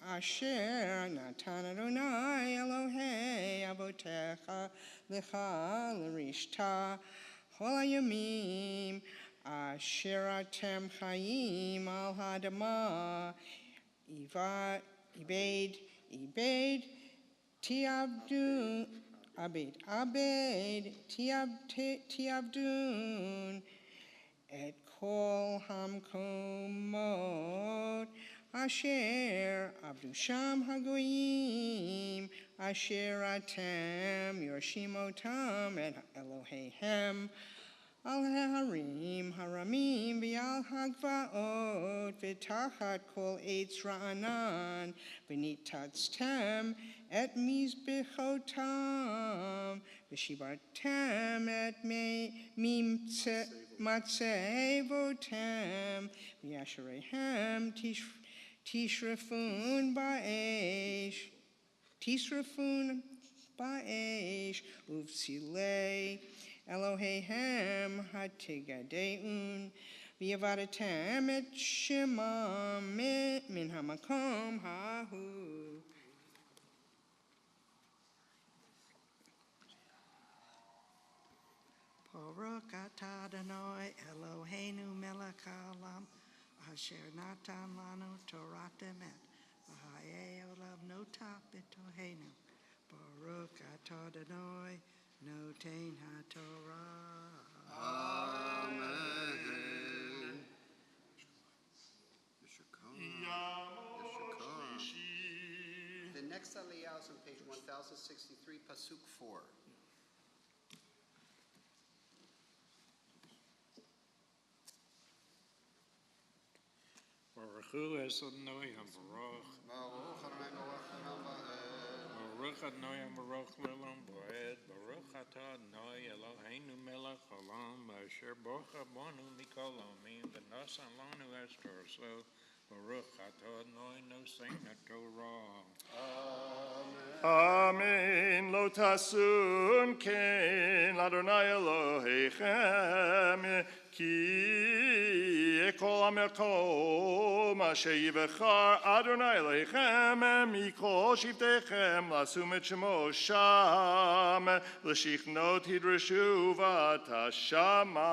Asher natan Adonai Elohei avotecha lecha l'rishta chol hayamim asher atem chayim al hadama ibed tiavdun tiavdun et kol hamkomot Asher Abdu Sham Hagoyim Asher Atem Yoshimotam et Eloheihem Al Harim Haramim V'al Hagvaot V'tachat Kol Eitz Ra'anan V'nitatztem et Mizbechotam V'shibartem et Matzevotem V'yasherehem Tishrafun ba'esh uvsilei Eloheihem hatigadeun v'yavadatem et shemam min hamakom hahu. Baruch atah Adonai Eloheinu melech haolam asher natan lanu Torat emet v'hayei olav notah b'tohenu. Baruch atah Adonai noten haTorah. Amen. The next aliyah is on page 1063, Pasuk 4. Baruch es Adonai HaBaruch. Baruch Adonai HaBaruch Le'olam Bo'ed. Baruch atah Adonai Eloheinu melech haolam asher bocha banu mikol ha'amim v'nosan lanu es torso. Baruch atah Adonai nosein haTorah. Amen. Lo tasun ken Adonai Elohechem ki ekol hamekom asher yivachar Adonai Elohechem mikol shivtechem lasum et shemo sham l'shichnot hidrashu v'tashama.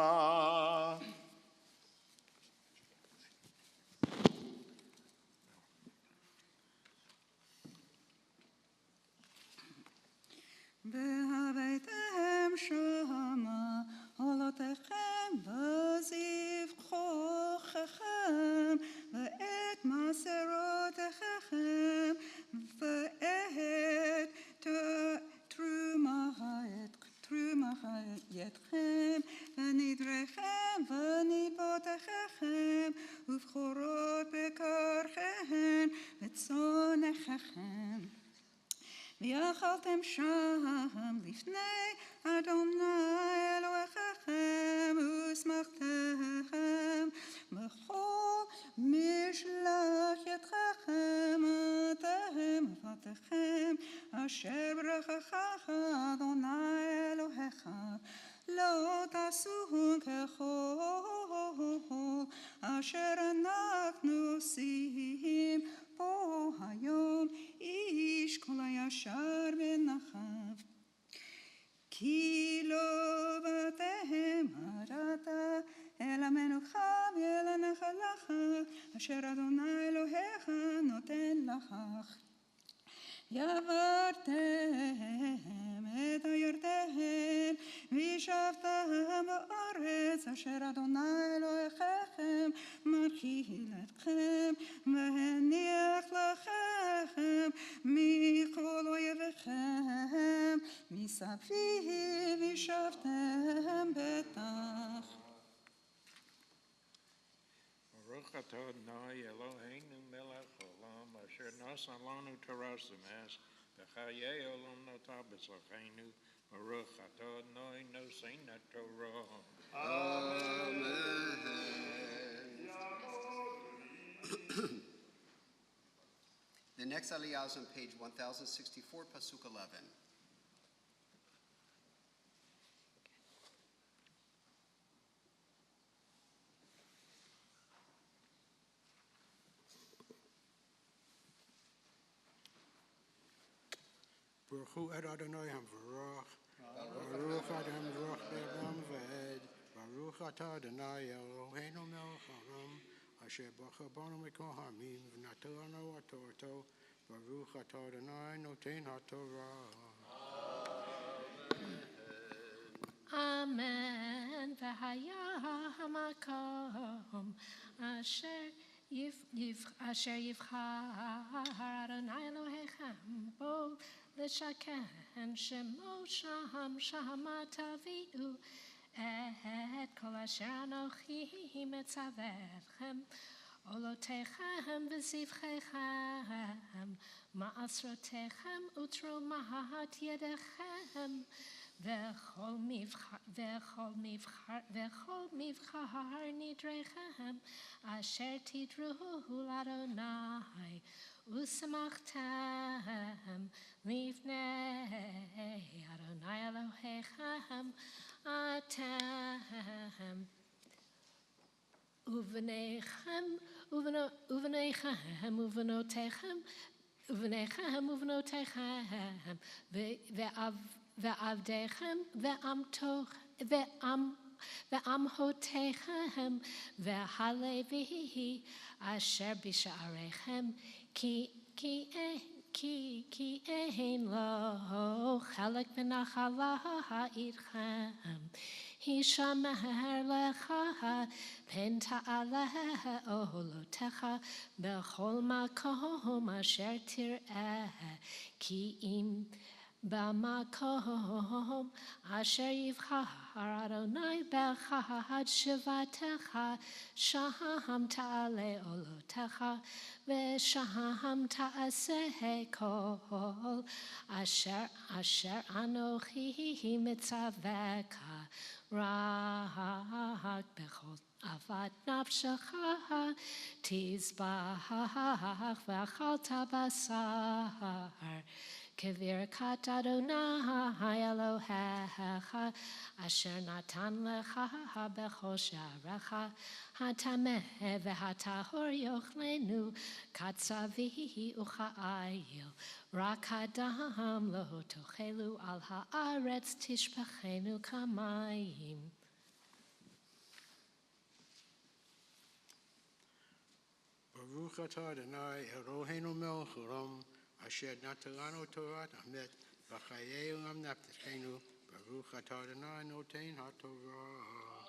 והבאתם שמה עולותיכם וזבחוכיכם ואת מסרותיכם ואת תרומתכם ונדריכם וניבותיכם ובכורות בקרכם וצונכם ויאכלתם שם לפני אדוני אלוהיכם ושמחתם בכל משלחתכם אתם ובתיכם אשר ברכך אדוני אלוהיך לא תעשו ככל אשר אנחנו עושים פה היום איש כל הישר בנחב כי לא באתם עתה אל המנוחה ואל הנחלך אשר אדוני אלוהיך נותן לך יעברתם את הירדן וישבתם בארץ אשר אדוני אלוהיכם מרחיל אתכם והניח לכם מכל אויביכם מסביב וישבתם בטח. Baruch atah Adonai Eloheinu melech haolam asher nasan lanu Torah zemes v'chayei olam notah b'tzachenu Baruch atah Adonai noseinu Torah. The next aliyah is on page 1064, Pasuk 11. Baruch et Adonai Hamvarach, Baruch Adam Varach Be'adam V'ed, Baruch atah Adonai Eloheinu melech haolam, asher bacha banu mikol hamim, v'natanu ha'torto, Baruch atah Adonai noten ha'torah. Amen. V'haya hamakom asher yivchar Adonai Elohechem bo l'shaken shemo sham shama taviu et kol asher anochi metzavechem olotechem v'zivchechem ma'asrotechem utromat yedechem V'chol mivchar nidrechem asher tidru l'Adonai usamachtem livnei Adonai Elohechem atem uvenechem uvenotechem Ve'avdechem ve'amhotechem ve'halevi asher b'sha'arechem ki ein lo chelek v'nachala ha'idchem hishamer lecha pen ta'aleh oholotecha b'chol makom asher tir'eh ki im B'makom asher yivchar Adonai b'chad shivatecha shaham ta'ale olotecha v'shaham ta'aseh kol asher anochi mitzaveka rak b'chol avat nafshecha tizbach v'achalta basar Kevirakat Adonai Elohecha Asher natan lecha bechol sharecha Hatameh v'hatahor yochlenu Katzavihi ucha'ayil Rak hadam lo tochelu al haaretz tishpachenu kamayim. Baruch atah Adonai Eloheinu melech haolam, asher natalanu Torah amet, v'chayei olam nafshenu, Baruch atah Adonai noten ha'torah.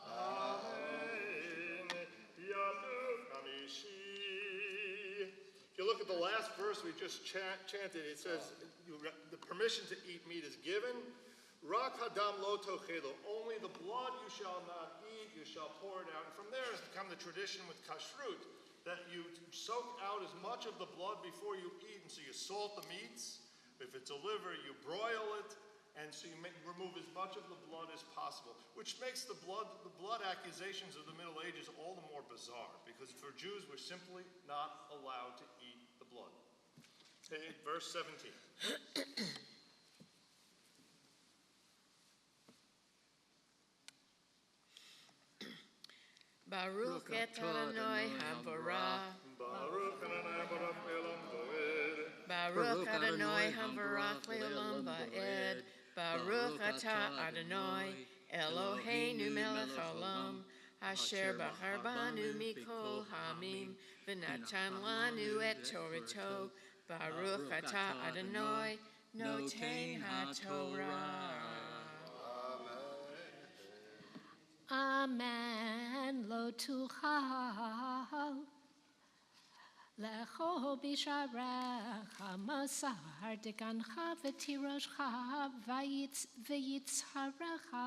Amen. Yadu Kamishi. If you look at the last verse we just chanted, it says the permission to eat meat is given. Rak hadam lo tochelu. Only the blood you shall not eat, you shall pour it out. And from there has become the tradition with kashrut, that you soak out as much of the blood before you eat, and so you salt the meats. If it's a liver, you broil it, and so you remove as much of the blood as possible, which makes the blood accusations of the Middle Ages all the more bizarre, because for Jews, we're simply not allowed to eat the blood. Okay, verse 17. Baruch et Adonai Havarah. Baruch Adonai Baruch Le'olam Va'ed. Baruch Adonai Havarach Le'olam Va'ed. Baruch atah Adonai Eloheinu melech haolam asher bachar banu mikol hamim v'natan lanu et Torato. Baruch atah Adonai noten haTorah. Amen. Lo tuchal lecho bisharecha masar degancha v'tiroshcha v'yitzharecha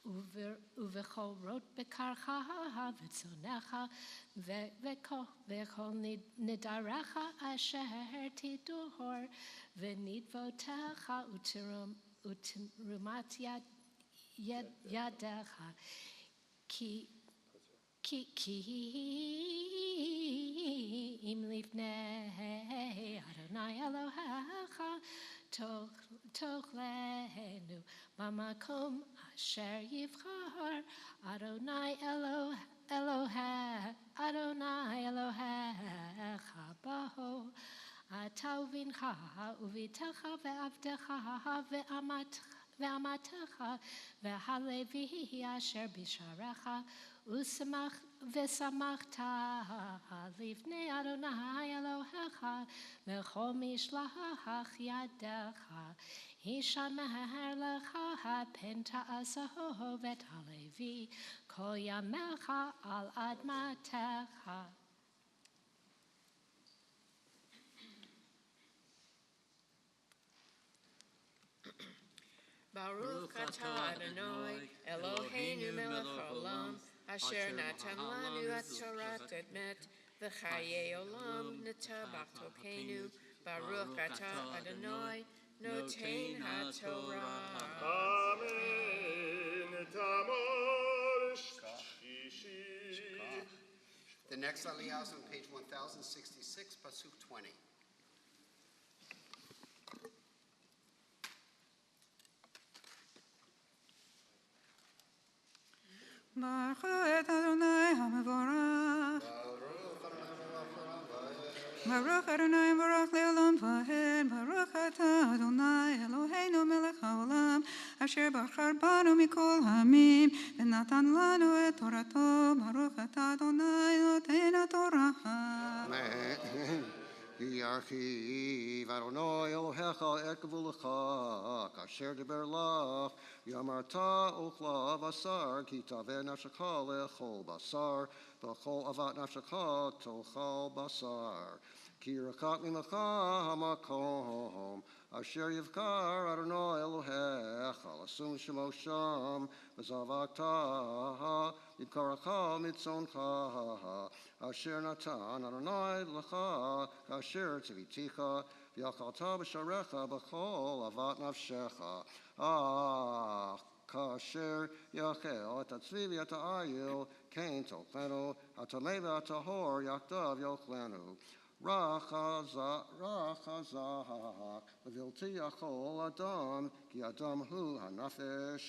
uvechol rot bekarcha v'tzonecha v'chol nidarecha asher tidor v'nidvotecha ותרומת ידך, כי אם לפני אדוני אלוהיך תאכלנו במקום אשר יבחר אדוני אלוהיך בו. אתה ובנך וביתך ועבדך ואמתך והלוי אשר בשעריך ושמחת לפני אדוני אלוהיך וכל משלח ידך ישמר לך פן תעזוב את הלוי כל ימיך על אדמתך. Baruch atah Adonai Eloheinu melech haolam asher natan lanu et torat emet v'chayei olam nata b'chtokenu. Baruch atah Adonai noten haTorah. Amen. Tamar shishi. The next aliyah is on page 1066, Pasuk 20. Baruch et Adonai HaMevorach. Baruch Adonai Baruch Le'olam Vaed. Baruch atah Adonai Eloheinu melech haolam asher bachar banu mikol hamim v'natan lanu et torato. Baruch atah Adonai noten haTorah. Amen. Yarchiv Adonai Elohecha et gvulecha kasher diber lach yamarta ochla basar ki taveh nafshecha lechol basar v'chol avat nafshecha tochal basar ki rakak mimecha hamakom asher yivkar Adonai Elohecha lasum shemo sham v'zavakta yivkaracha mitzoncha asher natan Adonai lecha kasher tziviticha v'yachalta b'sharecha b'chol avat nafshecha kasher yachel et hatzvi v'et ha'ayil kain tochlenu hatamei v'et ha'hor yakdav yochlenu rachazak v'vilti yachol adam ki adam hu hanafesh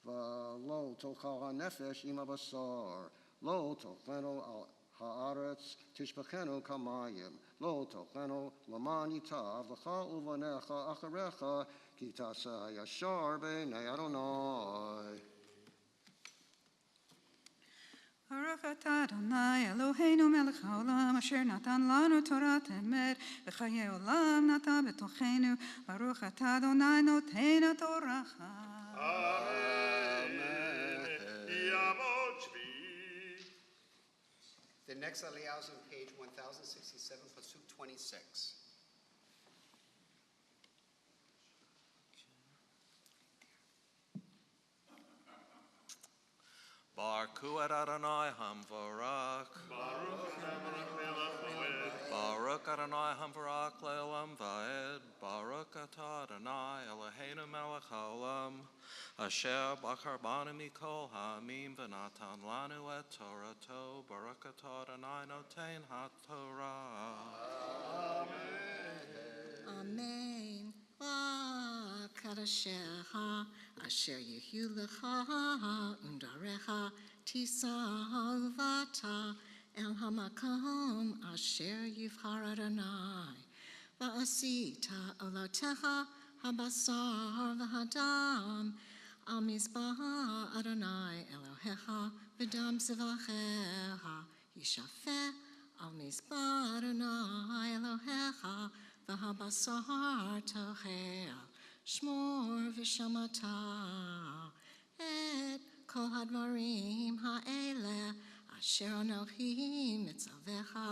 v'lo tochal hanefesh im habasar lo tochlenu al haaretz tishbachenu kamayim lo tochlenu laman yitav lecha uvanecha acharecha ki tasa yashar b'nei Adonai. Baruch atah Adonai Eloheinu melech haolam asher natan lanu torat emet v'chayei olam nata b'tochenu. Baruch atah Adonai noten haTorah. Amen. Yamot shvi. The next aliyah is on page 1067, Pasuk 26. Baruch Adonai Hamvarach. Baruch Adonai Hamvarach Le'olam Vaed. Baruch atah Adonai Eloheinu melech haolam asher bachar banu mikol ha'amim v'natan lanu et torato. Baruch atah Adonai noten haTorah. Amen. Kadashecha asher yehu lecha undarecha tisalvata el hamakom asher yivchar Adonai va'asita olotecha habasar v'hadam al mizbah Adonai Elohecha v'dam zevachecha yishafeh al mizbah Adonai Elohecha v'habasar tochel shmor v'shamata et kol hadvarim ha'ele asher anochi mitzavecha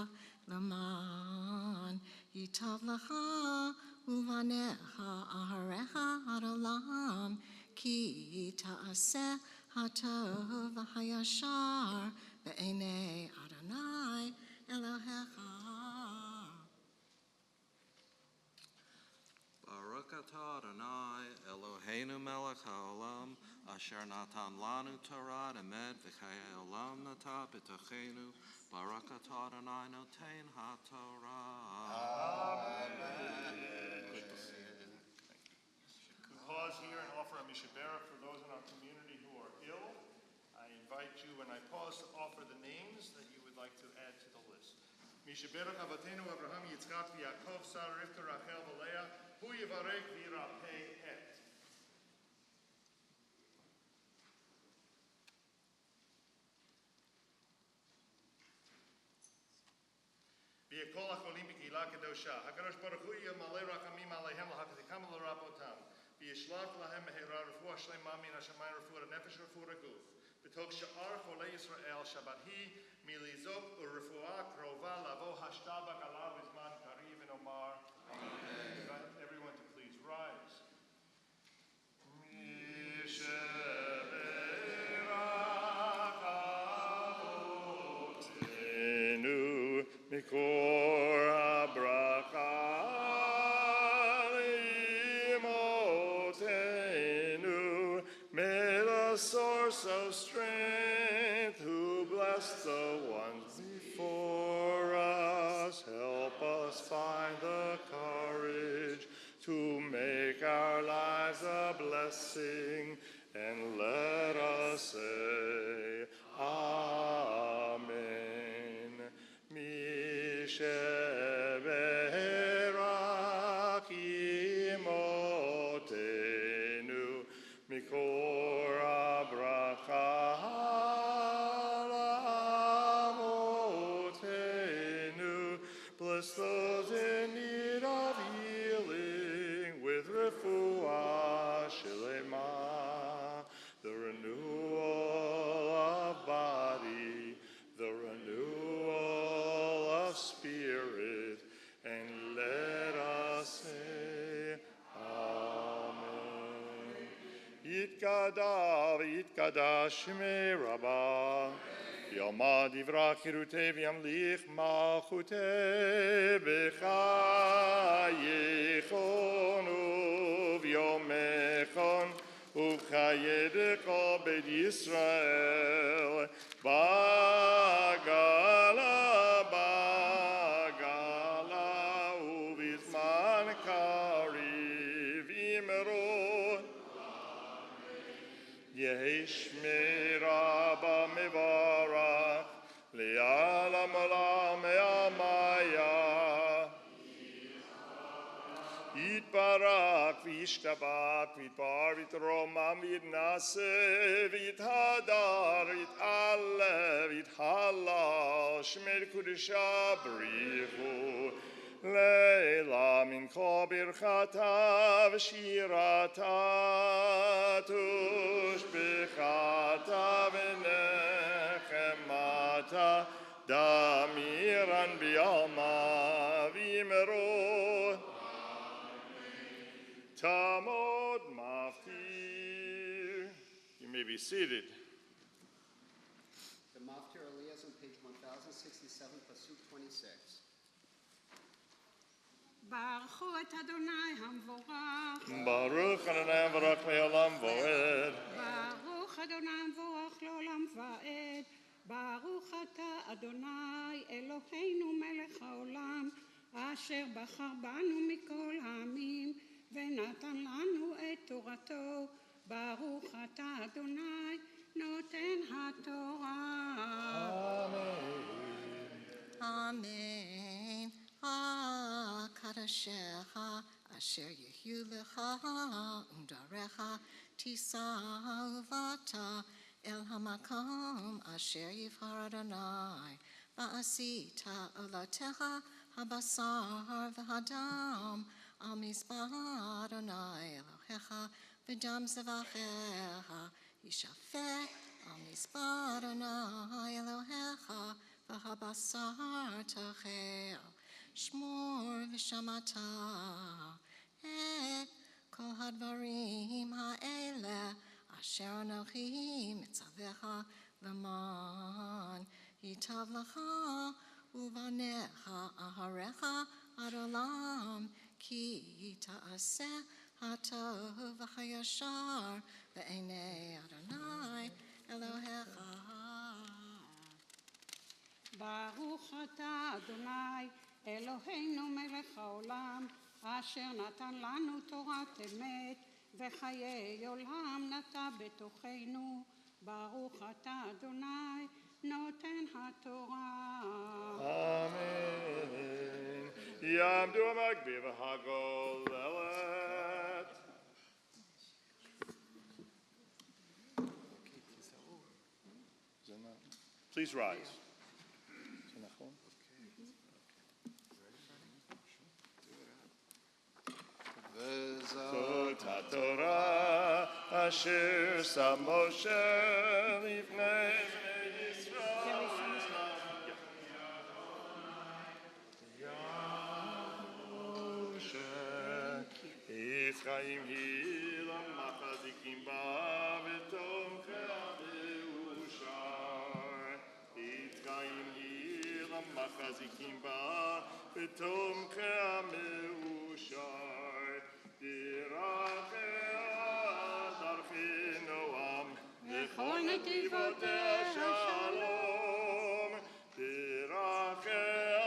laman yitav lecha uvanecha aharecha ad olam ki ta'aseh hatov v'hayashar be'enei Adonai Elohecha. Baruch atah Adonai Eloheinu melech haolam asher natan lanu Torah emet v'chayei olam nata b'tochenu baruch atah Adonai noten haTorah. Good to see you. We pause here and offer a mishaberach for those in our community who are ill. I invite you, when I pause, to offer the names that you would like to add to the list. Mishaberach Avatenu Abraham Yitzchak v'Yaakov Sarah Rivka Rachel v'Leah Hu Yivarech v'Yirapeh Et. V'Yekol HaCholim B'Kehila Kedosha HaKadosh Baruch Hu Yamalei Rachamim Aleihem L'Hakazikam L'Rabotam V'Yishlach Lahem Mehera Refuah Shlema Min HaShamayim Refuah Nefesh Refuah Guf B'Tok Sha'ar Cholei Yisrael Shabbat Hi Milizok U'Refuah Krova Lavo Hashtabak Alav Bizman Kariv and Omar. Amen. Invite everyone to please rise. Mikor habracha leimotenu, may the source of strength, who bless the ones before us, help us find the courage to make our lives a blessing, and let us say, Amen. Misheberach imotenu mikor habracha lamotenu. Bless those in need of healing with refuah shelema, the renewal of body, the renewal of spirit, and let us say, Amen. Yitkadav, Yitkadash Shmei Rabbah, Yomad Yivrach Hirutei V'yamlich Malchutei B'chayechon U'v'yomechon U'chayedecho Beit Yisrael Bagala Bagala U'vizman Kariv Imero Yehi Shmei Rabba Mevarach Le'alam Olam Me'amaya Yitbarak v'yishtabak v'yitbar v'yitromam v'yitnase v'yithadar v'yitalev v'yithalal shmer kudesha brichu leila min kol birchata v'shirata tushbechata v'nechemata damiran b'yalma v'yimerot Tamod Maftir. You may be seated. The Maftir Aliyah is on page 1067, Pasuk 26. ברכו את אדוני המבורך. Baruch Adonai Baruch Le'olam Voed. ברוך אדוני המבורך לעולם ועד. ברוך אתה אדוני אלוהינו מלך העולם, אשר בחר בנו מכל העמים ונתן לנו את תורתו. ברוך אתה אדוני נותן התורה. Amen. Kadashecha asher yehu lecha undarecha tisa uvata el hamakom asher yivhar Adonai ba'asita olatecha habasar v'hadam al mizbah Adonai Elohecha v'dam zevachecha yishafeh al mizbah Adonai Elohecha v'habasar tachel shmor v'shamata et kol hadvarim ha'ele asher anochi mitzavecha v'man yitav lecha uvanecha aharecha ad olam ki ta'aseh הטוב והישר בעיני אדוני אלוהיך. ברוך אתה אדוני אלוהינו מלך העולם אשר נתן לנו תורת אמת וחיי עולם נטע בתוכנו. ברוך אתה אדוני נותן התורה. אמן. יעמדו המגביר והגוללת. Please rise. זאת התורה אשר שם משה לפני בני ישראל. יפרעים היא למחזיקים בה ותומכי המאושר. יפרעים היא למחזיקים בה ותומכי המאושר. דרכיה דרכי נועם וכל נתיבותיה שלום. דרכיה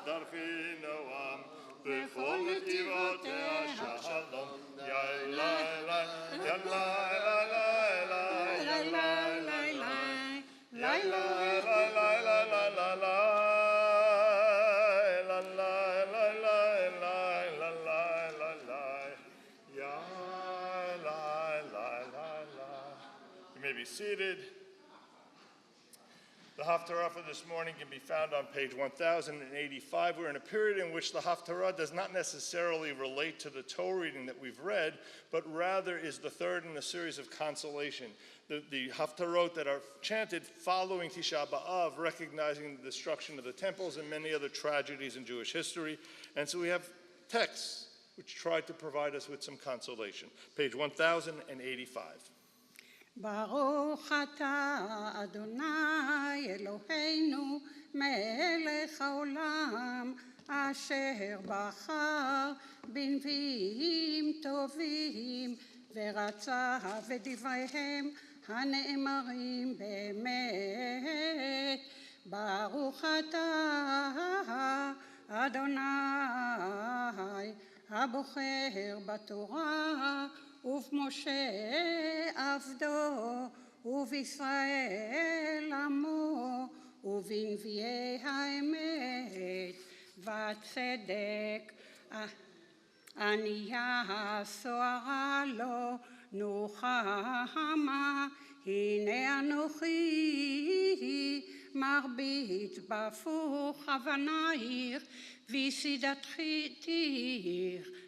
דרכי נועם וכל נתיבותיה שלום. You may be seated. The Haftarah for this morning can be found on page 1085. We're in a period in which the Haftarah does not necessarily relate to the Torah reading that we've read, but rather is the third in a series of consolation. The Haftarot that are chanted following Tisha B'Av, recognizing the destruction of the temples and many other tragedies in Jewish history. And so we have texts which try to provide us with some consolation. Page 1085. ברוך אתה אדוני אלוהינו מלך העולם אשר בחר בנביאים טובים ורצה בדבריהם הנאמרים באמת. ברוך אתה אדוני הבוחר בתורה ובמשה עבדו ובישראל עמו ובנביאי האמת והצדק. ענייה סוערה לו נוחמה הנה אנוכי מרבית בפוך אבנייך וסידתיך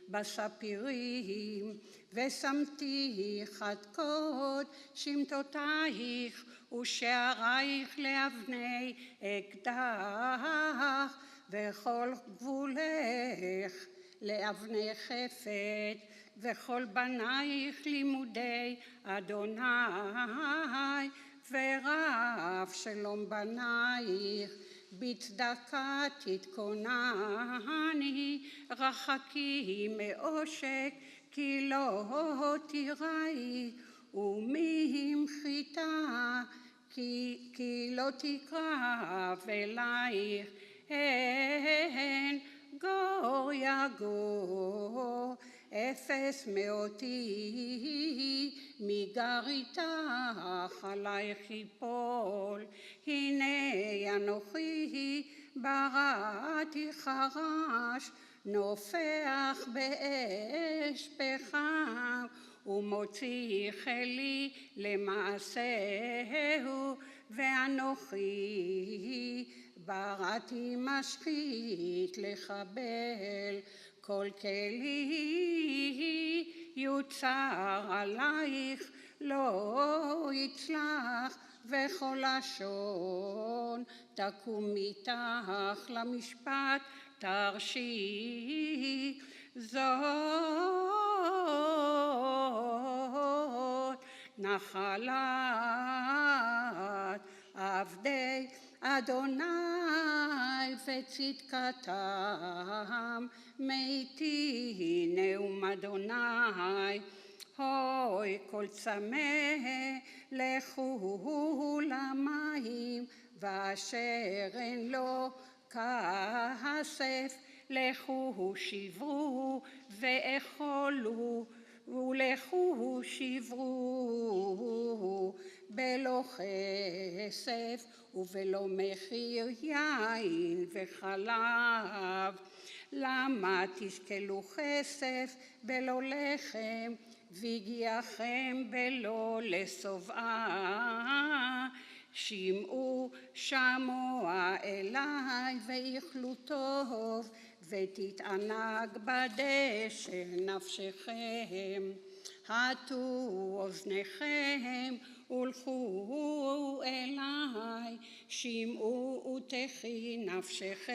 בספירים ושמתיך עד קוד שמתותייך ושערייך לאבני אקדח וכל גבולך לאבני חפת וכל בנייך לימודי אדוני ורב שלום בנייך בצדקה תתכונני רחקי מעושק כי לא תיראי וממחיתה כי לא תקרב אלייך הן גור יגור אפס מאותי מגר איתך עלייך יפול. הנה אנוכי בראתי חרש נופח באש פחם ומוציא חלי למעשהו ואנוכי בראתי משחית לחבל כל כלי יוצר עלייך לא יצלח וכל לשון תקום איתך למשפט תרשי זאת נחלת עבדי אדוני וצדקתם, מיתי נאום אדוני. הוי כל צמא, לכו למים, ואשר אין לו כסף, לכו שברו ואכלו, ולכו שברו בלא כסף ובלא מחיר יין וחלב. למה תשקלו כסף בלא לחם, והגיעכם בלא לשובעה? שמעו שמוע אלי ואיכלו טוב, ותתענג בדשא נפשכם. הטו אוזניכם ולכו אלי, שמעו ותחי נפשכם,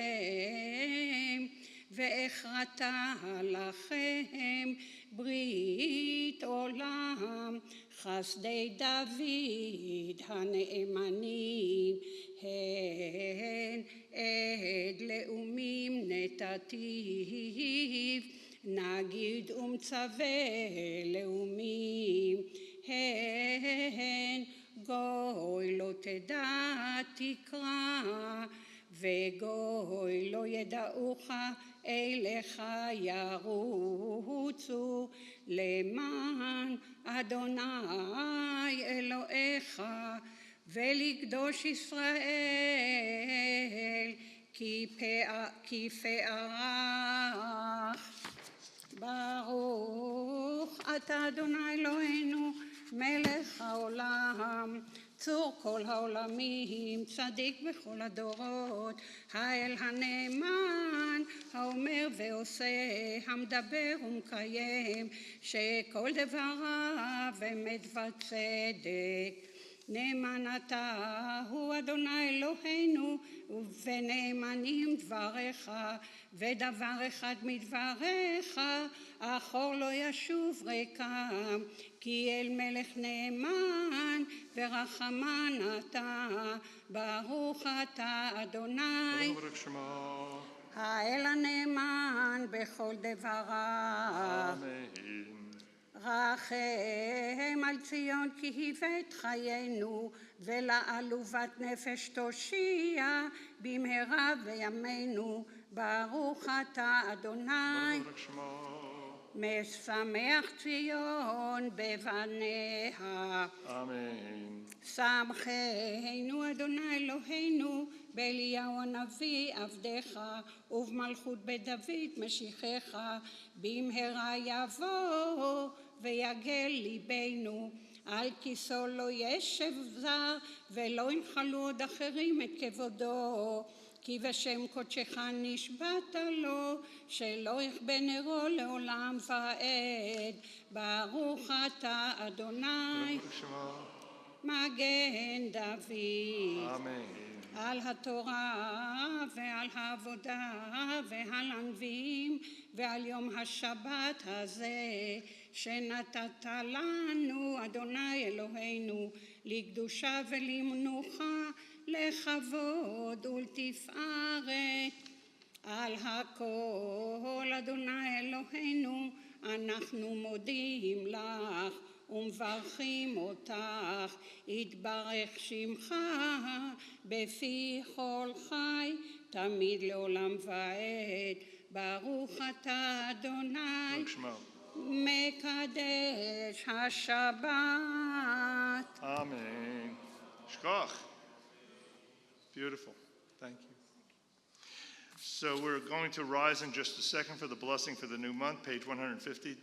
ואכרתה לכם ברית עולם. חסדי דוד הנאמנים, הן עד לאומים נתתיו, נגיד ומצווה לאומים. הן גוי לא תדע תקרא, וגוי לא ידעוך אליך ירוצו, למען אדוני אלוהיך ולקדוש ישראל כי פארך. ברוך אתה אדוני אלוהינו מלך העולם, צור כל העולמים, צדיק בכל הדורות, האל הנאמן, האומר ועושה, המדבר ומקיים, שכל דבריו אמת וצדק. נאמן אתה הוא אדוני אלוהינו, ונאמנים דבריך, ודבר אחד מדבריך אחור לא ישוב ריקם, כי אל מלך נאמן ורחמן אתה. ברוך אתה אדוני האל הנאמן בכל דבריו. אמן. רחם על ציון כי היבט חיינו, ולעלובת נפש תושיע במהרה בימינו. ברוך אתה אדוני משמח ציון בבניה. אמן. שמחנו אדוני אלוהינו באליהו הנביא עבדך, ובמלכות בית דוד משיחך. במהרה יבוא ויגל ליבנו, על כיסו לא ישב זר, ולא ינחלו עוד אחרים את כבודו. כי בשם קודשך נשבעת לו, שלא יכבה נרו לעולם ועד. ברוך אתה אדוני מגן דוד. אמן. על התורה ועל העבודה ועל הנביאים ועל יום השבת הזה שנתת לנו אדוני אלוהינו, לקדושה ולמנוחה, לכבוד ולתפארת. על הכל אדוני אלוהינו אנחנו מודים לך ומברכים אותך. יתברך שמך בפי כל חי תמיד לעולם ועד. ברוך אתה אדוני מקדש השבת. Amen. Shkoch. Beautiful. Thank you. So we're going to rise in just a second for the blessing for the new month, page 150.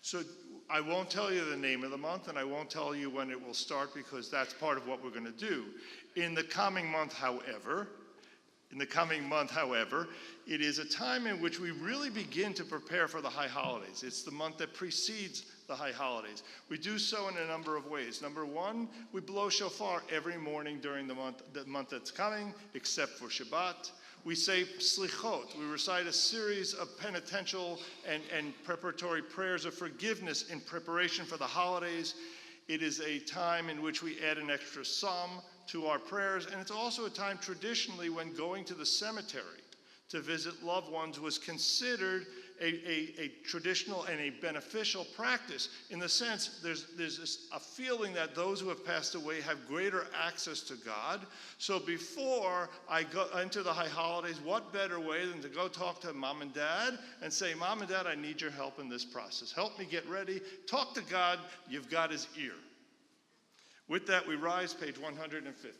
So I won't tell you the name of the month, and I won't tell you when it will start, because that's part of what we're going to do. In the coming month, however, it is a time in which we really begin to prepare for the high holidays. It's the month that precedes the high holidays. We do so in a number of ways. Number one, we blow shofar every morning during the month that's coming, except for Shabbat. We say slichot. We recite a series of penitential and preparatory prayers of forgiveness in preparation for the holidays. It is a time in which we add an extra psalm to our prayers. And it's also a time traditionally when going to the cemetery to visit loved ones was considered a traditional and a beneficial practice, in the sense there's a feeling that those who have passed away have greater access to God. So before I go into the high holidays, what better way than to go talk to mom and dad and say, Mom and Dad, I need your help in this process. Help me get ready. Talk to God. You've got his ear. With that, we rise, page 150.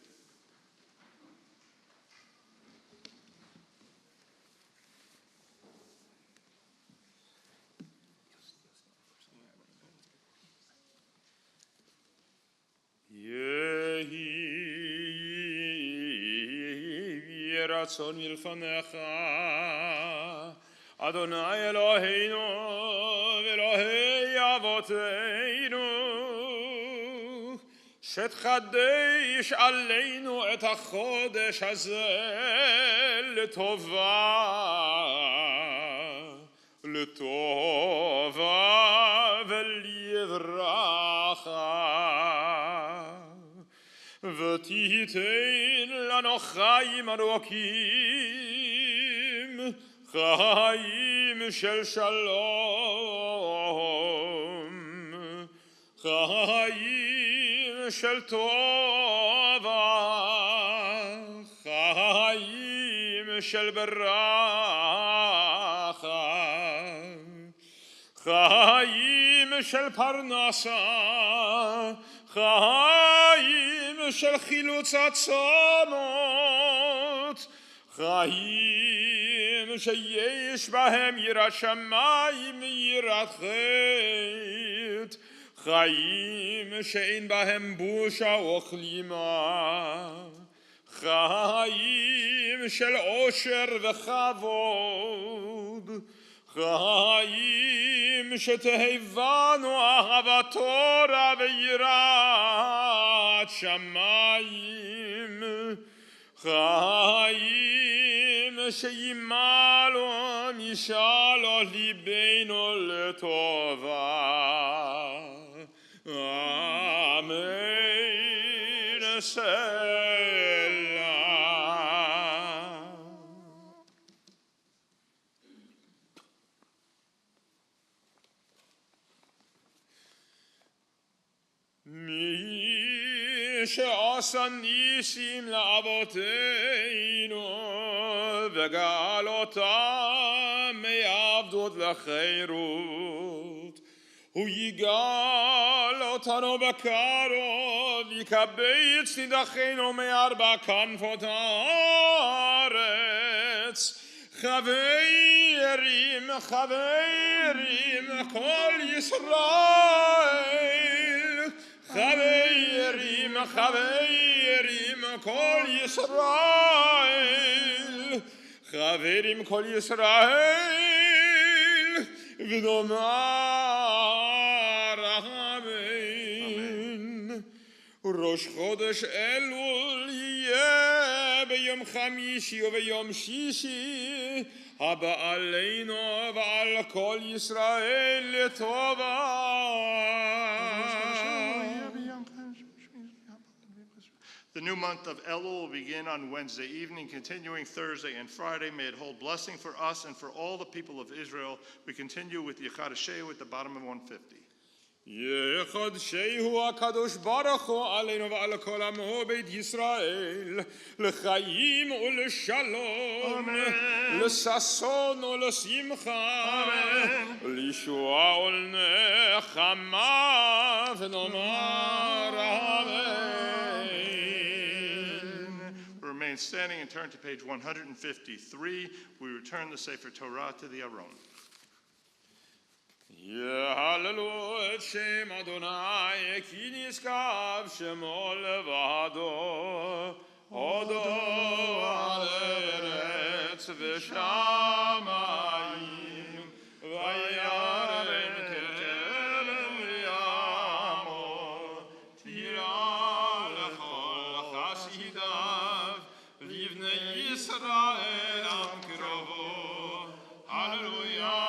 יהי רצון מלפניך, אדוני אלוהינו ואלוהי אבותינו, שתחדש עלינו את החודש הזה לטובה ולברכה. ותיתן לנו חיים ארוכים, חיים של שלום, חיים של טובה, חיים של ברכה, חיים של פרנסה, חיים של חילוץ עצמות, חיים שיש בהם יראת שמיים ויראת חטא, חיים שאין בהם בושה וכלימה, חיים של עושר וכבוד, חיים שתהבנו אהבת תורה ויראת שמיים, חיים שימלו משאלו ליבנו לטובה. אמן. סלאם. מי שעשה ניסים לאבותינו וגאל אותם מעבדות לחירות, הוא יגאל אותנו בקרוב, יקבץ נידחינו מארבע כנפות הארץ. חברים, חברים, כל ישראל, חברים, חברים, כל ישראל, חברים, כל ישראל, ונאמר אמן. ראש חודש אלול יהיה ביום חמישי וביום שישי, הבא עלינו ועל כל ישראל לטובה. The new month of Elul will begin on Wednesday evening, continuing Thursday and Friday. May it hold blessing for us and for all the people of Israel. We continue with Yechadasheu at the bottom of 150. יחדשהו הקדוש ברוך הוא עלינו ועל כל עמו בית ישראל, לחיים ולשלום, לששון ולשמחה, לישועה ולנחמה, ונאמר אמן. Remain standing and turn to page 153. We return the Sefer Torah to the Aron. יהללו את שם אדוני, כי נשגב שמו לבדו, הודו על ארץ ושמיים, וירם כרם ימו, תירא לכל חסידיו, לבני ישראל עם קרובו, הללויה.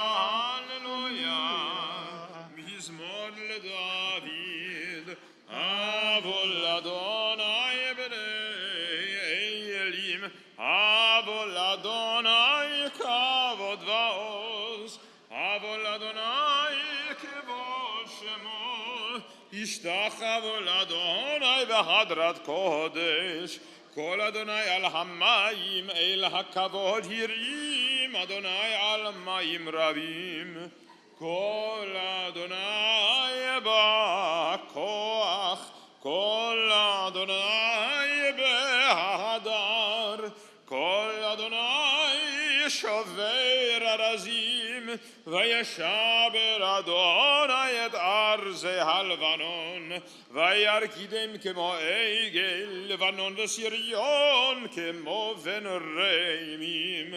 מזמור לדוד, אבו לאדוני בני השתחוו לאדוני בהדרת קודש. כל אדוני על המים אל הכבוד הרים, אדוני על מים רבים. כל אדוני בכוח, כל אדוני בהדר, כל אדוני שובר ארזים, וישבר אדוני את ארזי הלבנון, וירקידם כמו עגל לבנון וסריון כמו בן רמים.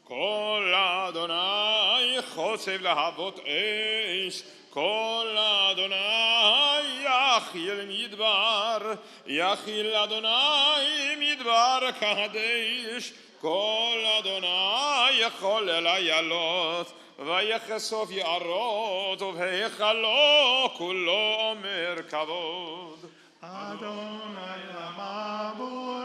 כל אדוני חוצב להבות אש, כל אדוני יכיל מדבר, יכיל אדוני מדבר קדש. כל אדוני יכול אל איילות, ויחשוף יערות, ובהיכלו כולו אומר כבוד. אדוני למבוא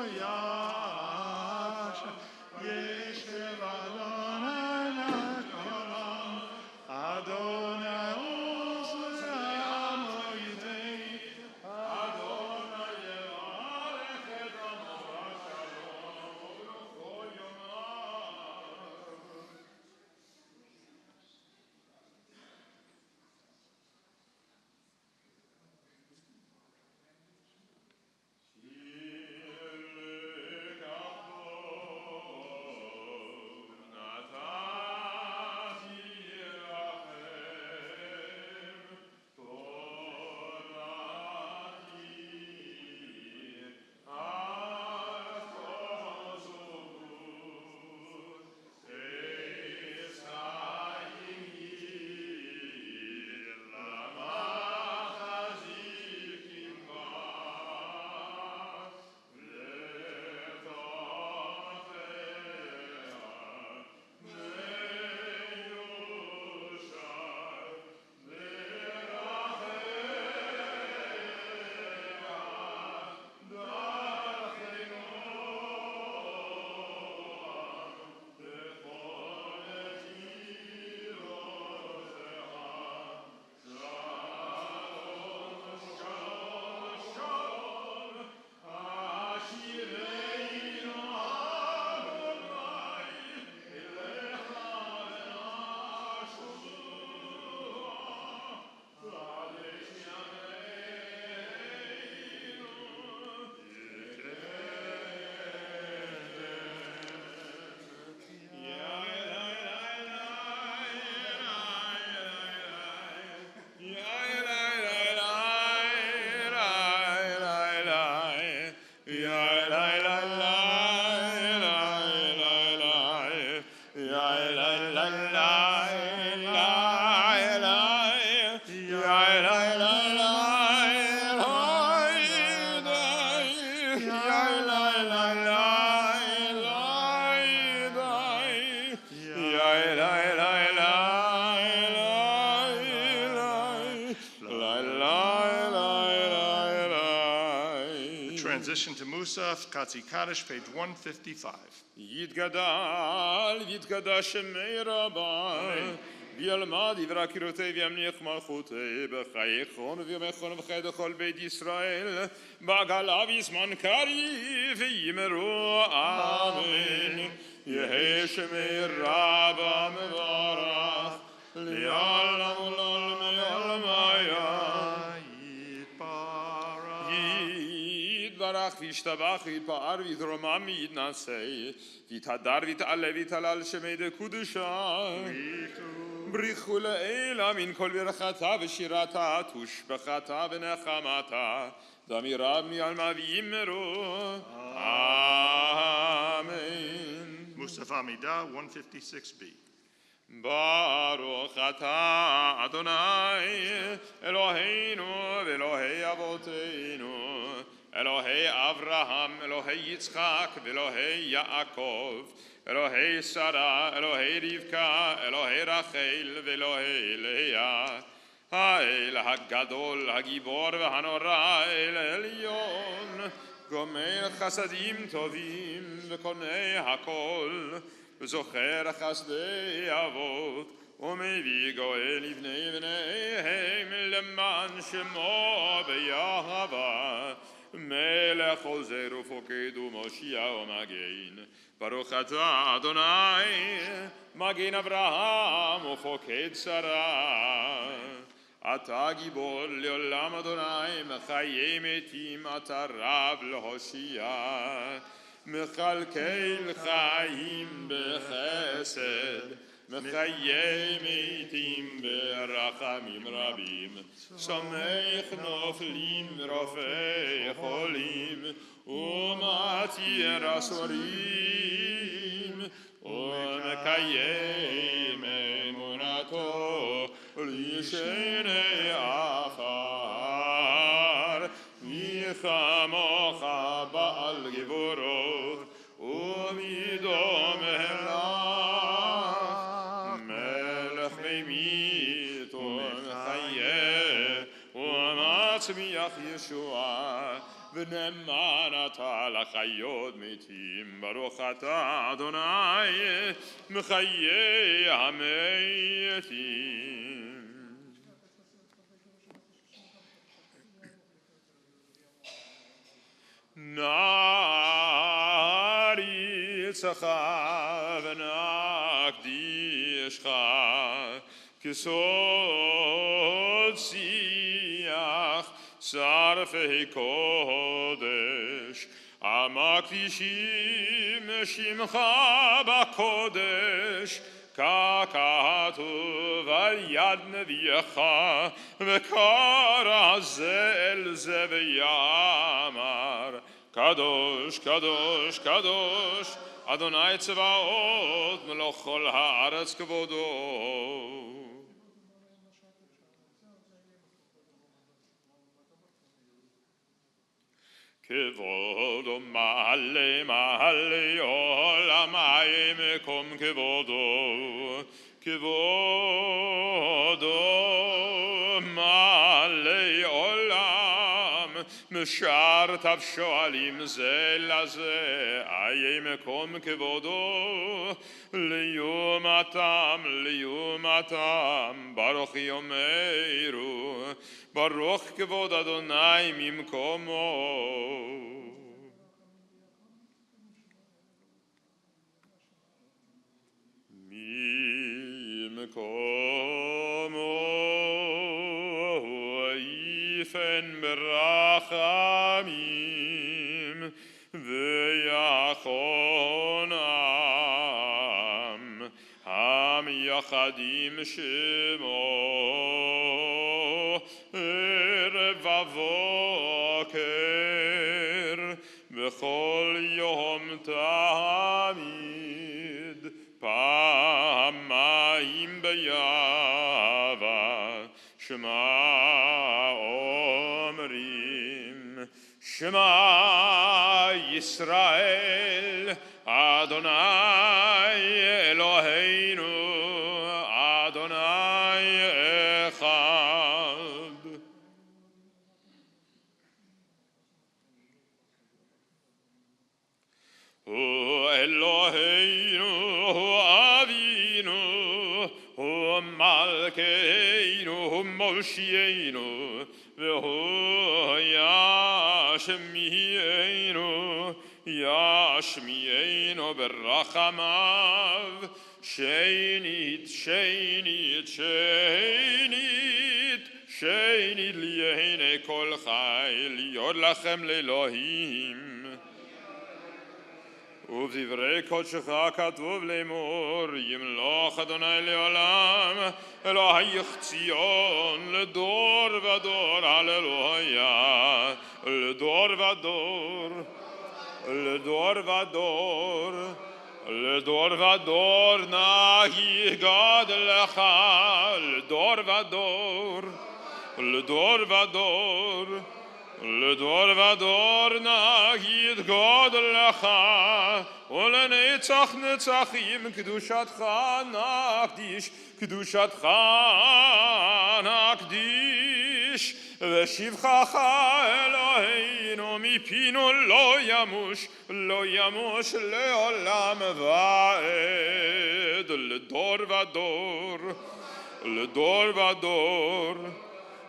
ישב אדוני לעולם, אדוני עוז לעמו ייתן, אדוני יברך את עמו בשלום ובכל ימיו. Transition to Musaf, Katsi Kaddish, page 155. יתגדל ויתקדש שמי רבה, וילמד דברי קירותי וימליך מלכותי, בחייכון וביומכון ובחיי דכל בית ישראל, בעגלה בזמן קריב ויאמרו אמן. יהי שמי רבה מברך, לעולם ולעולמי עולמיה. יתברך וישתבח ויתפאר ויתרומם ויתנשא, ויתהדר ויתעלה ויתהלל שמי דקודשה. בריחו לאלה מן כל ברכתה ושירתה, תושבחתה ונחמתה, דמירה מעלמה ויאמרו אמן. Musaf Amidah, 156b. ברוך אתה אדוני אלוהינו ואלוהי אבותינו, אלוהי אברהם, אלוהי יצחק ואלוהי יעקב, אלוהי שרה, אלוהי רבקה, אלוהי רחל ואלוהי לאה, האל הגדול, הגיבור והנורא, אל עליון, גומל חסדים טובים וקונה הכל, וזוכר חסדי אבות ומביא גואל לבני בניהם למען שמו ביהבה. מלך עוזר ופוקד ומושיע ומגן. ברוך אתה אדוני מגן אברהם ופוקד שרה. אתה גיבור לעולם אדוני מחיי מתים אתה רב להושיע. מכלכל חיים בחסד מחיי מתים ברחמים רבים. סומך נופלים רופא חולים ומתיר אסורים ומקיים אמונתו לישני עפר. מי כמוך בעל גבורות ומידו מלך. מלך ממית ומחיה ומצמיח ישועה. ונאמן אתה לחיות מתים. ברוך אתה אדוני מחיי המתים. נעריצך ונקדישך כסוד שיח שרפי קודש. המקדישים שמך בקודש ככתוב על יד נביאך. וקרא זה אל זה ויאמר קדוש קדוש קדוש אדוני צבאות מלוך כל הארץ כבודו. כבודו מעלה מעלה עולמי מקום כבודו. כבודו מעלה עולם משרתיו שואלים זה לזה. איה מקום כבודו ליומתם ליומתם. ברוך יאמרו ברוך כבוד אדוני ממקומו. ממקומו יפן ברחמים ויחונם המייחדים שמו ערב ובוקר בכל יום תמיד פעמיים ביבה. שמע אומרים שמע ישראל אדוני אלוהינו אדוני אחד. הוא אלוהינו הוא אבינו הוא מלכנו הוא מושיענו והוא ישמיענו ישמיענו ברחמיו. שנית שנית שנית שנית לעיני כל חי להיות לכם לאלוהים. ובדברי קודשך כתוב לאמור ימלוך אדוני לעולם אלוהיך ציון לדור ודור הללויה. לדור ודור לדור ודור לדור ודור נהי גדלך. לדור ודור לדור ודור לדור ודור נגיד גודלך ולנצח נצחים קדושתך נקדיש קדושתך נקדיש. ושבחך אלוהינו מפינו לא ימוש לעולם ועד. לדור ודור לדור ודור,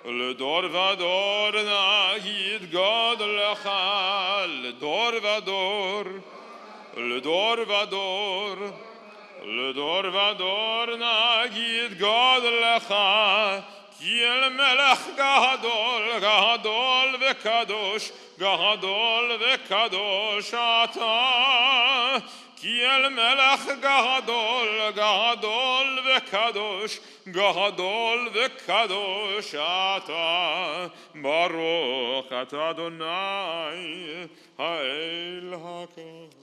לדור ודור נגיד גודלך, לדור ודור, לדור ודור, לדור ודור נגיד גודלך, כי אל מלך גדול, גדול וקדוש, גדול וקדוש אתה. כי אל מלך גדול, גדול וקדוש, גדול וקדוש אתה. ברוך אתה אדוני, האל הכל.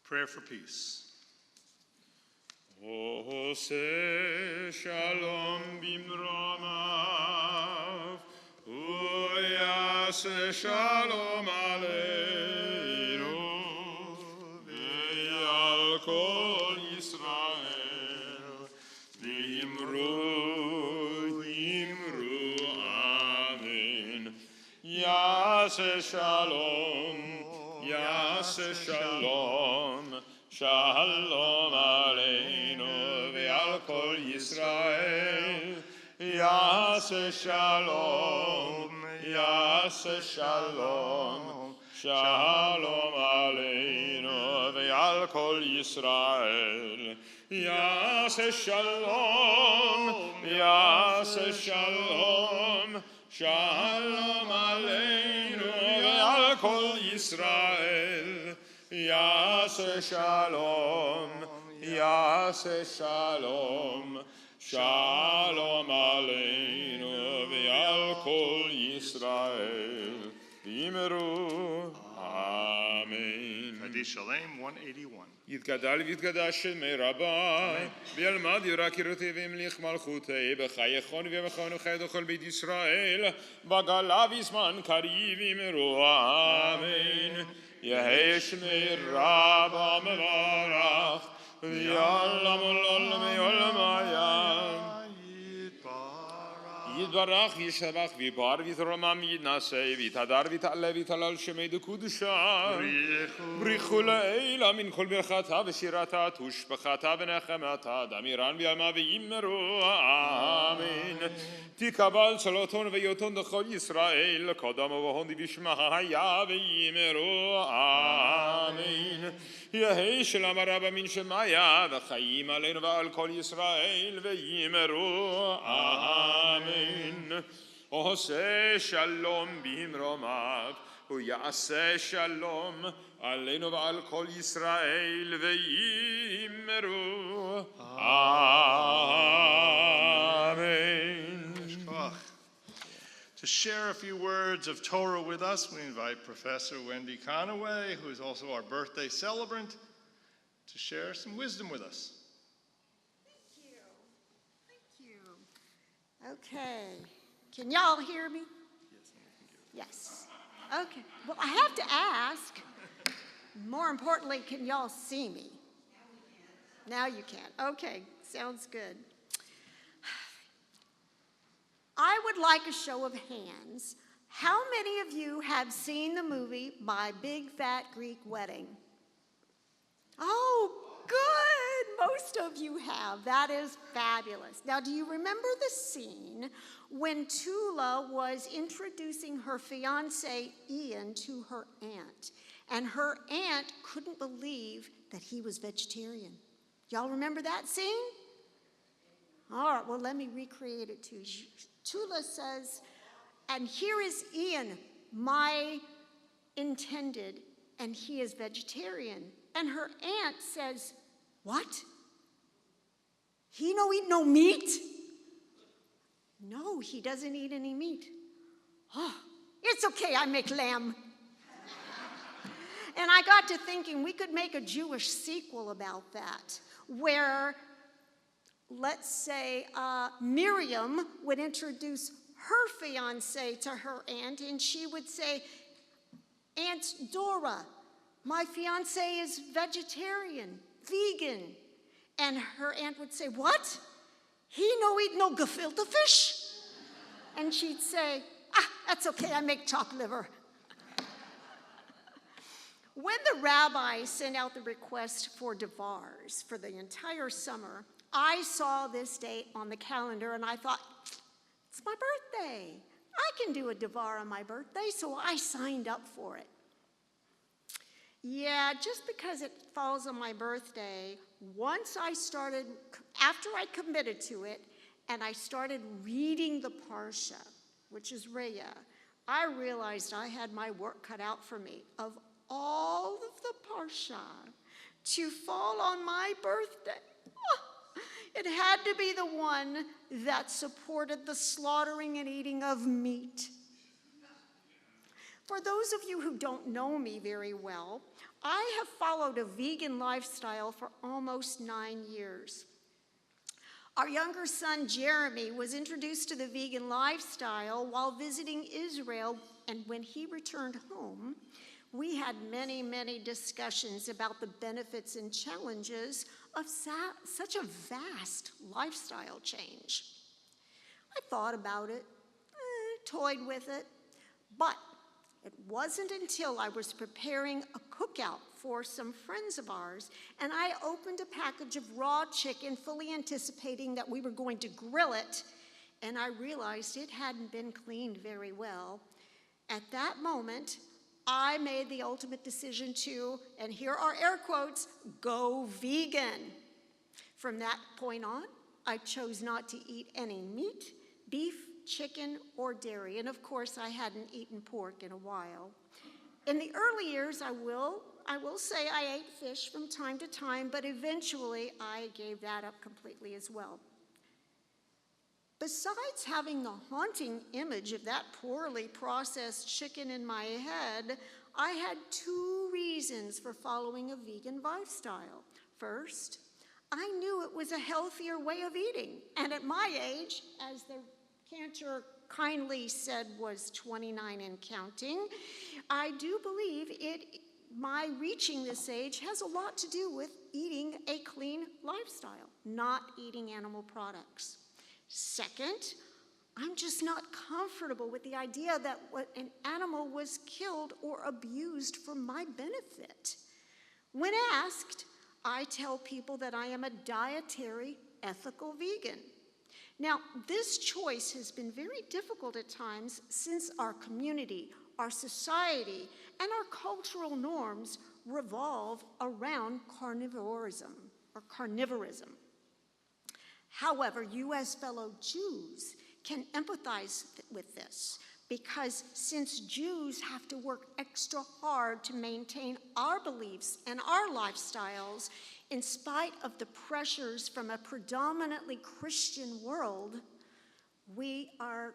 Prayer for peace. עושה שלום במרומיו, הוא יעשה שלום עלינו ועל כל ישראל, ואמרו אמן. יעשה שלום, יעשה שלום, שלום עלינו ועל כל ישראל. יעשה שלום, יעשה שלום, שלום עלינו ועל כל ישראל. יעשה שלום, יעשה שלום, שלום עלינו ועל כל ישראל. יעשה שלום, יעשה שלום, שלום עלינו ועל כל ישראל. אמרו אמן. Kaddish Shalem 181. יתגדל ויתקדש שמי רבי, וילמד ירא קירותי וימליך מלכותי, בחייכון ובכון וחי לכל בית ישראל, בגלה בזמן קריב אמרו אמן. יהי שמי רבא מברך, ויעלם עולם מעולם עולם. יתברך יתברך וישבח ויבואר ויתרומם יתנשא ויתהדר ויתעלה ויתהלל שמי דקודשה בריחו לעילה מן כל ברכתה ושירתה תושבחתה ונחמתה דמירן בימה וימרו אמן תקבל צלותון ויותון לכל ישראל קודם ובהון דבשמיה וימרו אמן יהי שלום הרבה מן שמיה וחיים עלינו ועל כל ישראל וימרו אמן עושה שלום במרומיו ויעשה שלום עלינו ועל כל ישראל וימרו אמן. To share a few words of Torah with us, we invite Professor Wendy Conaway, who is also our birthday celebrant, to share some wisdom with us. Thank you. Okay. Can y'all hear me? Yes. Okay. Well, I have to ask, more importantly, can y'all see me? Now you can. Okay. Sounds good. I would like a show of hands. How many of you have seen the movie My Big Fat Greek Wedding? Oh, good. Most of you have. That is fabulous. Now, do you remember the scene when Tula was introducing her fiancé Ian to her aunt, and her aunt couldn't believe that he was vegetarian? Y'all remember that scene? All right, well, let me recreate it to you. Tula says, and here is Ian, my intended, and he is vegetarian. And her aunt says, what? He no eat no meat? No, he doesn't eat any meat. Oh, it's okay, I make lamb. And I got to thinking we could make a Jewish sequel about that, where let's say Miriam would introduce her fiance to her aunt, and she would say, Aunt Dora, my fiance is vegetarian, vegan. And her aunt would say, what? He no eat no gefilte fish? And she'd say, that's okay, I make chopped liver. When the rabbi sent out the request for devars for the entire summer, I saw this date on the calendar and I thought, it's my birthday. I can do a devar on my birthday, so I signed up for it. Yeah, just because it falls on my birthday, once I started, after I committed to it, and I started reading the Parsha, which is Reah, I realized I had my work cut out for me. Of all of the Parsha to fall on my birthday, it had to be the one that supported the slaughtering and eating of meat. For those of you who don't know me very well, I have followed a vegan lifestyle for almost 9 years. Our younger son, Jeremy, was introduced to the vegan lifestyle while visiting Israel, and when he returned home, we had many, many discussions about the benefits and challenges of such a vast lifestyle change. I thought about it, toyed with it, but it wasn't until I was preparing a cookout for some friends of ours, and I opened a package of raw chicken, fully anticipating that we were going to grill it, and I realized it hadn't been cleaned very well. At that moment, I made the ultimate decision to, and here are air quotes, go vegan. From that point on, I chose not to eat any meat, beef, chicken, or dairy. And of course, I hadn't eaten pork in a while. In the early years, I will say I ate fish from time to time, but eventually I gave that up completely as well. Besides having the haunting image of that poorly processed chicken in my head, I had 2 reasons for following a vegan lifestyle. First, I knew it was a healthier way of eating. And at my age, as the cantor kindly said was 29 and counting, I do believe my reaching this age has a lot to do with eating a clean lifestyle, not eating animal products. Second, I'm just not comfortable with the idea that an animal was killed or abused for my benefit. When asked, I tell people that I am a dietary, ethical vegan. Now, this choice has been very difficult at times since our community, our society, and our cultural norms revolve around carnivorism. However, you as fellow Jews can empathize with this because since Jews have to work extra hard to maintain our beliefs and our lifestyles, in spite of the pressures from a predominantly Christian world, we are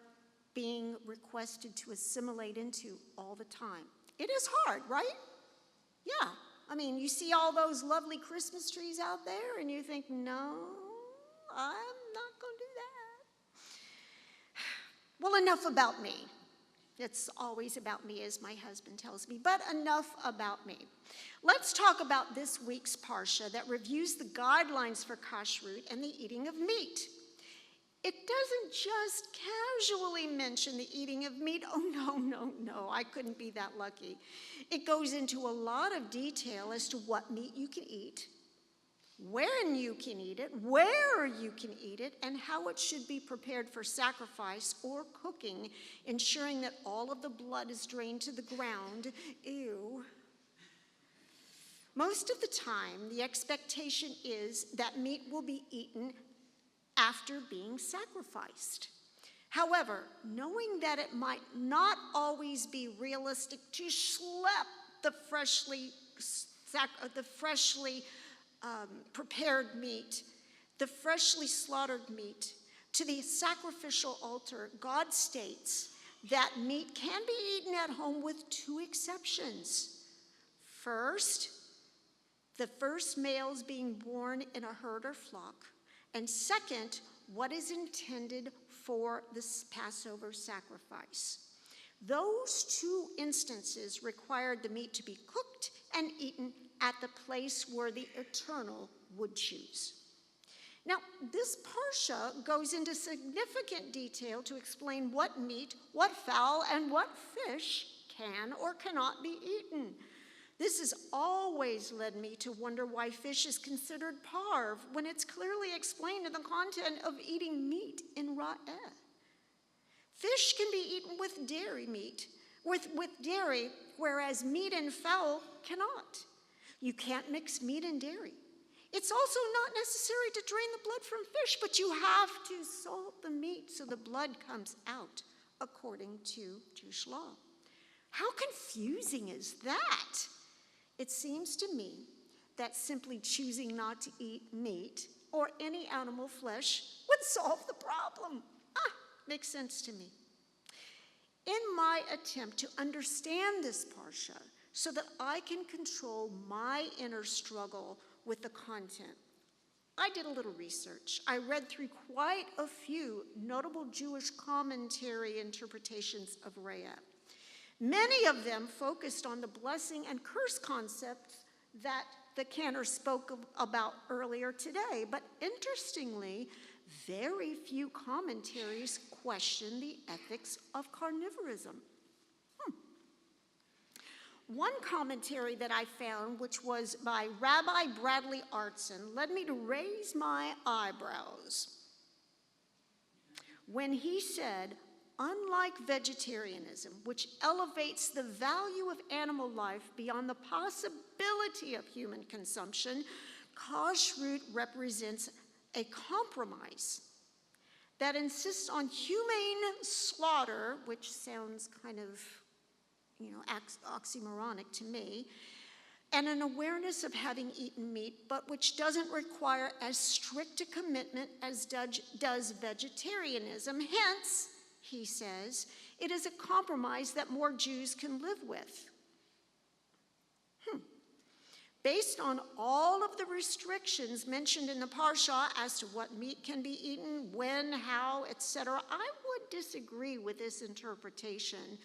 being requested to assimilate into all the time. It is hard, right? Yeah. I mean, you see all those lovely Christmas trees out there and you think, no, I'm not going to do that. Well, enough about me. It's always about me, as my husband tells me, but enough about me. Let's talk about this week's Parsha that reviews the guidelines for kashrut and the eating of meat. It doesn't just casually mention the eating of meat. Oh, no, I couldn't be that lucky. It goes into a lot of detail as to what meat you can eat, when you can eat it, where you can eat it, and how it should be prepared for sacrifice or cooking, ensuring that all of the blood is drained to the ground. Ew. Most of the time, the expectation is that meat will be eaten after being sacrificed. However, knowing that it might not always be realistic to schlep the freshly prepared meat, the freshly slaughtered meat, to the sacrificial altar, God states that meat can be eaten at home with two exceptions. First, the first males being born in a herd or flock, and second, what is intended for this Passover sacrifice. Those two instances required the meat to be cooked and eaten at the place where the Eternal would choose. Now, this Parsha goes into significant detail to explain what meat, what fowl, and what fish can or cannot be eaten. This has always led me to wonder why fish is considered parv when it's clearly explained in the content of eating meat in Ra'eh. Fish can be eaten with dairy meat, with dairy, whereas meat and fowl cannot. You can't mix meat and dairy. It's also not necessary to drain the blood from fish, but you have to salt the meat so the blood comes out according to Jewish law. How confusing is that? It seems to me that simply choosing not to eat meat or any animal flesh would solve the problem. Makes sense to me. In my attempt to understand this Parsha so that I can control my inner struggle with the content, I did a little research. I read through quite a few notable Jewish commentary interpretations of Ra'eh. Many of them focused on the blessing and curse concepts that the cantor spoke about earlier today. But interestingly, very few commentaries question the ethics of carnivorism. One commentary that I found, which was by Rabbi Bradley Artson, led me to raise my eyebrows when he said, unlike vegetarianism, which elevates the value of animal life beyond the possibility of human consumption, kashrut represents a compromise that insists on humane slaughter, which sounds kind of, oxymoronic to me, and an awareness of having eaten meat, but which doesn't require as strict a commitment as does vegetarianism. Hence, he says, it is a compromise that more Jews can live with. Based on all of the restrictions mentioned in the Parsha as to what meat can be eaten, when, how, etc., I would disagree with this interpretation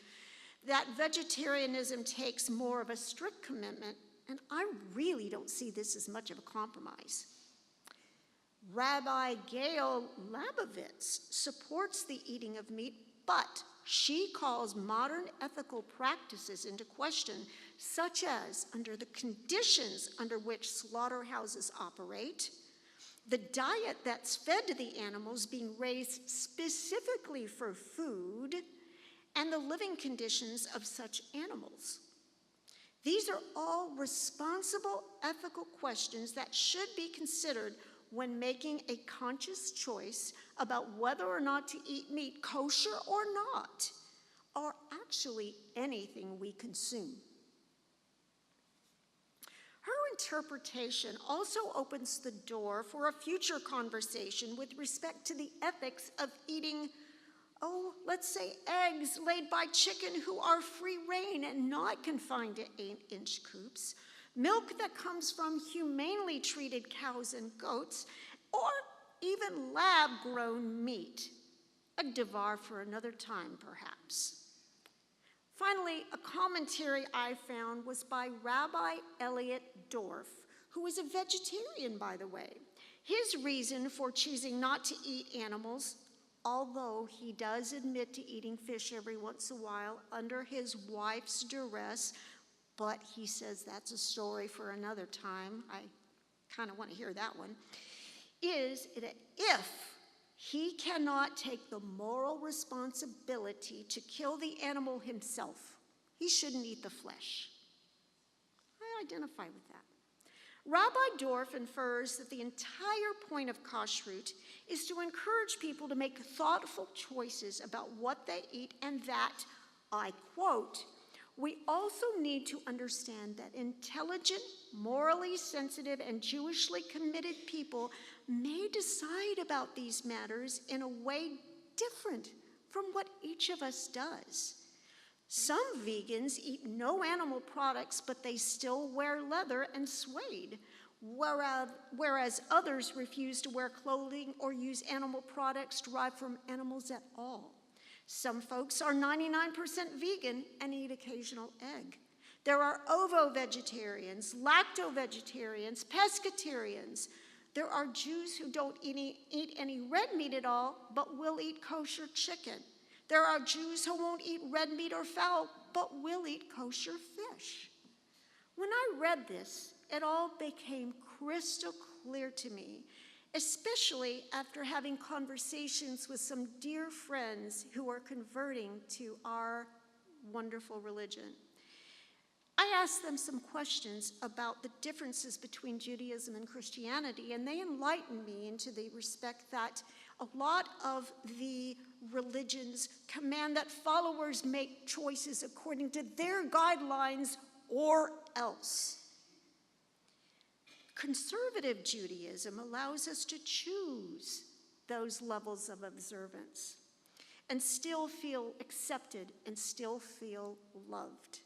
that vegetarianism takes more of a strict commitment, and I really don't see this as much of a compromise. Rabbi Gail Labovitz supports the eating of meat, but she calls modern ethical practices into question, such as under the conditions under which slaughterhouses operate, the diet that's fed to the animals being raised specifically for food, and the living conditions of such animals. These are all responsible ethical questions that should be considered when making a conscious choice about whether or not to eat meat, kosher or not, or actually anything we consume. Her interpretation also opens the door for a future conversation with respect to the ethics of eating, let's say eggs laid by chicken who are free range and not confined to 8-inch coops, milk that comes from humanely treated cows and goats, or even lab-grown meat. A devar for another time, perhaps. Finally, a commentary I found was by Rabbi Elliot Dorff, who is a vegetarian, by the way. His reason for choosing not to eat animals, although he does admit to eating fish every once in a while under his wife's duress, but he says that's a story for another time. I kind of want to hear that one. Is that if he cannot take the moral responsibility to kill the animal himself, he shouldn't eat the flesh. I identify with that. Rabbi Dorff infers that the entire point of kashrut is to encourage people to make thoughtful choices about what they eat, and that, I quote, "We also need to understand that intelligent, morally sensitive, and Jewishly committed people may decide about these matters in a way different from what each of us does. Some vegans eat no animal products, but they still wear leather and suede, whereas others refuse to wear clothing or use animal products derived from animals at all. Some folks are 99% vegan and eat occasional egg. There are ovo-vegetarians, lacto-vegetarians, pescatarians. There are Jews who don't eat any red meat at all, but will eat kosher chicken. There are Jews who won't eat red meat or fowl, but will eat kosher fish." When I read this, it all became crystal clear to me, especially after having conversations with some dear friends who are converting to our wonderful religion. I asked them some questions about the differences between Judaism and Christianity, and they enlightened me into the respect that a lot of the religions command that followers make choices according to their guidelines or else. Conservative Judaism allows us to choose those levels of observance and still feel accepted and still feel loved.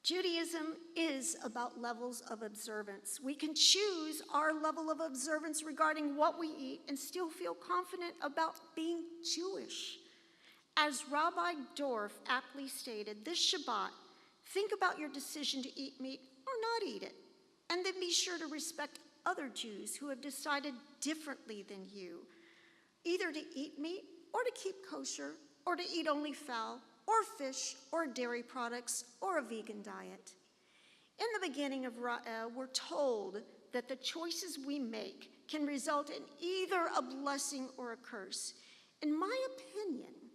Judaism is about levels of observance. We can choose our level of observance regarding what we eat and still feel confident about being Jewish. As Rabbi Dorff aptly stated, this Shabbat, think about your decision to eat meat or not eat it, and then be sure to respect other Jews who have decided differently than you, either to eat meat or to keep kosher or to eat only fowl or fish or dairy products or a vegan diet. In the beginning of Ra'el, we're told that the choices we make can result in either a blessing or a curse. In my opinion,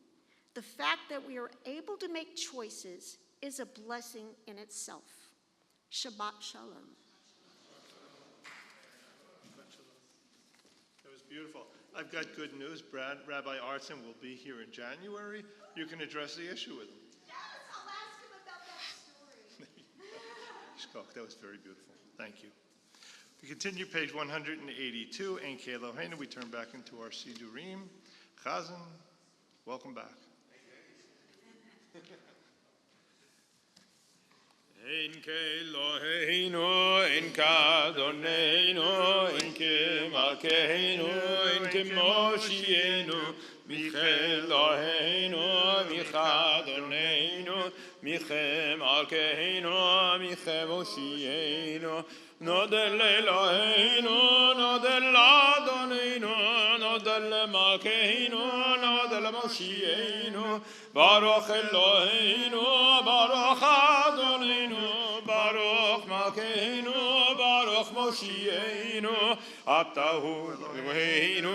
the fact that we are able to make choices is a blessing in itself. Shabbat Shalom. That was beautiful. I've got good news. Rabbi Artson will be here in January. You can address the issue with him. Yes, I'll ask him about that story. That was very beautiful. Thank you. We continue page 182. Ein Keloheinu. We turn back into our Sidurim. Chazan, welcome back. Ein Keloheinu, ein Kadonenu, ein Kemalkeinu, ein Kemoshienu, Micheloheinu, Michadonenu, Michemalkeinu, Michemoshienu, נודה לאלוהינו, נודה לאדוננו, נודה למלכנו, נודה למושיענו, ברוך אלוהינו, ברוך אדוננו, ברוך מלכנו, ברוך מושיענו, אתה הוא אלוהינו,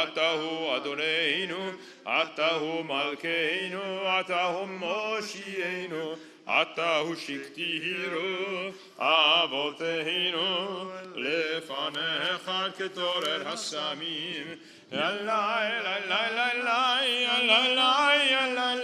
אתה הוא אדוננו, אתה הוא מלכנו, אתה הוא מושיענו, אתה הוא שכתינו, אבותינו, לפניך כתורת השמים. יאללה, יאללה, יאללה, יאללה, יאללה,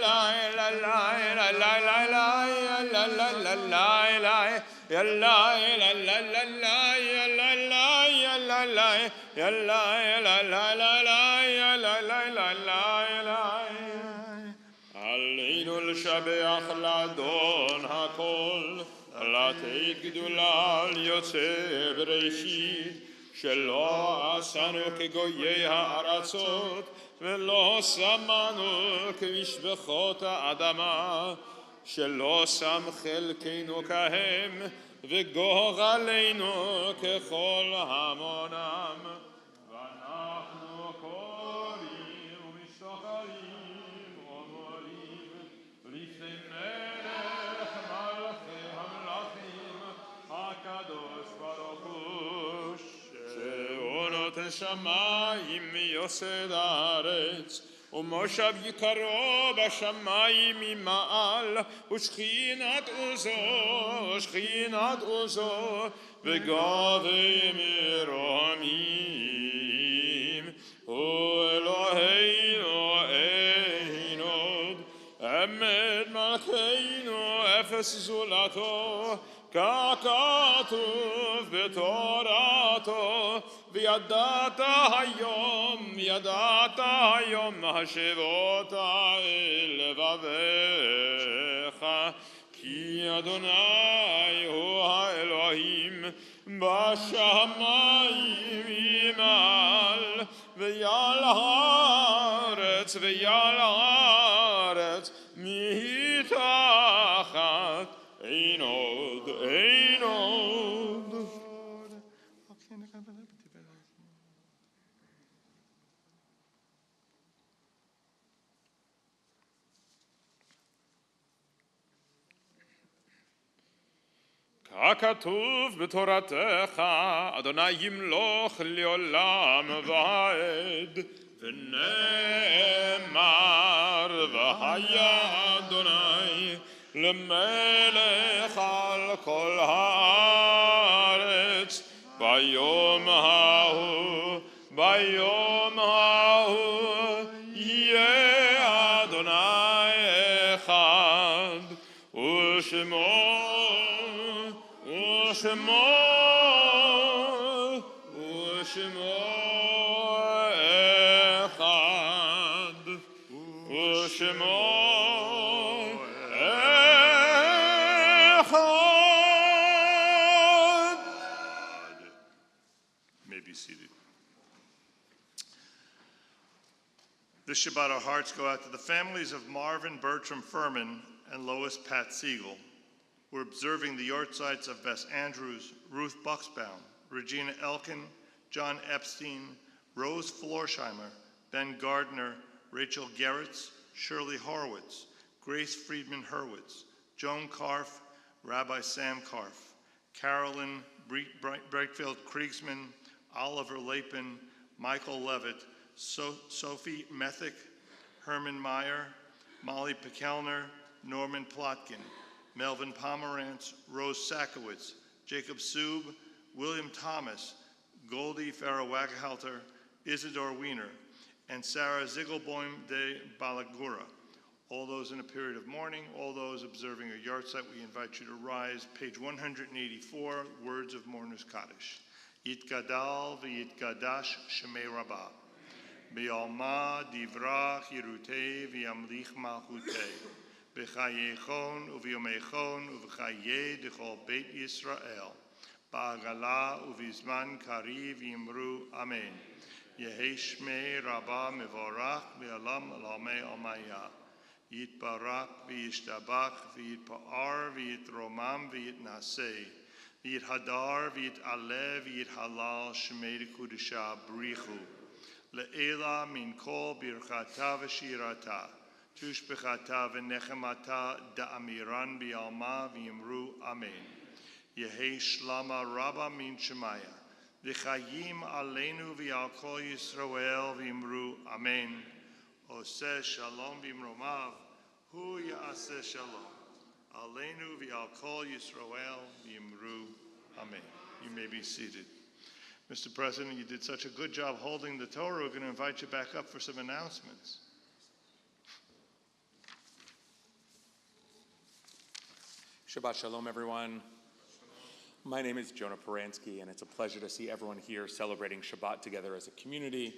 עלינו לשבח לאדון הכל, לתת גדולה ליוצא בראשית, שלא עשנו כגויי הארצות, ולא שמנו כמשפחות האדמה, שלא שם חלקנו כהם, וגורלנו ככל המונם. ואנחנו קוראים ומשתחווים ואומרים לפני מלך מלכי המלכים הקדוש ברוך הוא, שהוא נותן שמיים מיוסד הארץ, ומושב יקרו בשמיים ממעל, ושכינת עוזו וגובה מרומים. הוא אלוהינו אין עוד, אמת מלכנו אפס זולתו, ככתוב בתורתו, וידעת היום השבות אל לבביך, כי אדוני הוא האלוהים בשמיים ממעל, ויעל הארץ מתחת. אין עוד. ככתוב בתורתך, אדוני ימלוך לעולם ועד, ונאמר והיה אדוני למלך על כל הארץ. ביום ההוא יהיה אדוני אחד, ושמו אחד, ושמו אחד. May be seated. This Shabbat, our hearts go out to the families of Marvin Bertram Furman and Lois Pat Siegel. We're observing the yahrzeits of Bess Andrews, Ruth Buxbaum, Regina Elkin, John Epstein, Rose Florsheimer, Ben Gardner, Rachel Gerritz, Shirley Horowitz, Grace Friedman Hurwitz, Joan Karff, Rabbi Sam Karff, Carolyn Breitfeld Kriegsman, Oliver Lapin, Michael Levitt, Sophie Methick, Herman Meyer, Molly Pekelner, Norman Plotkin, Melvin Pomerantz, Rose Sakowitz, Jacob Sub, William Thomas, Goldie Farah-Waghalter, Isidore Wiener, and Sarah Ziegelboim de Balagura. All those in a period of mourning, all those observing a yahrzeit, we invite you to rise. Page 184, Words of Mourner's Kaddish. Yitgadal v'yitgadash Shemei Rabbah. B'alma divrach yirutei v'yamlich malchutei. B'chayechon u'v'yomechon u'v'chayei d'chol Beit Yisrael. Ba'agala u'v'zman kariv yimru Amen. Yehei Shmei Rabbah mevorach v'alam alamei almayah. Yitbarak v'yishtabach v'yitpa'ar v'yitromam v'yitnaseh. v'yit hadar, v'yit alev, v'yit halal, shemei kudusha brichu. Le'ela min kol birchata v'shirata, tushbechata v'nechemata da'amiran bi'alma v'yimru amen. Yehi shlama rabba min shemaya, v'chayim aleinu v'al kol Yisrael v'yimru amen. Oseh shalom b'imromav, hu ya'aseh shalom. Aleinu v'al kol Yisrael v'yimru amen. You may be seated. Mr. President, you did such a good job holding the Torah. We're going to invite you back up for some announcements. Shabbat Shalom, everyone. My name is Jonah Paransky, and it's a pleasure to see everyone here celebrating Shabbat together as a community.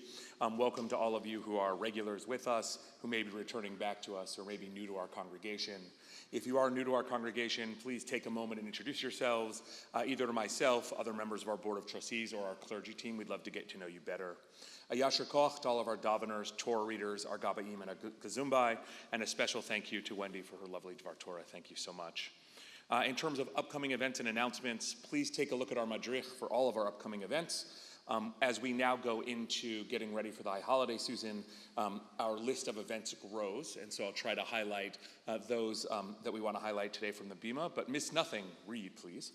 Welcome to all of you who are regulars with us, who may be returning back to us, or may be new to our congregation. If you are new to our congregation, please take a moment and introduce yourselves, either to myself, other members of our Board of Trustees, or our clergy team. We'd love to get to know you better. A Yasher Koch to all of our daveners, Torah readers, our Gabaim, and our Gazumbai, and a special thank you to Wendy for her lovely Dvar Torah. Thank you so much. In terms of upcoming events and announcements, please take a look at our madrich for all of our upcoming events. As we now go into getting ready for the high holiday season, our list of events grows, and so I'll try to highlight those that we want to highlight today from the Bima, but miss nothing, read please.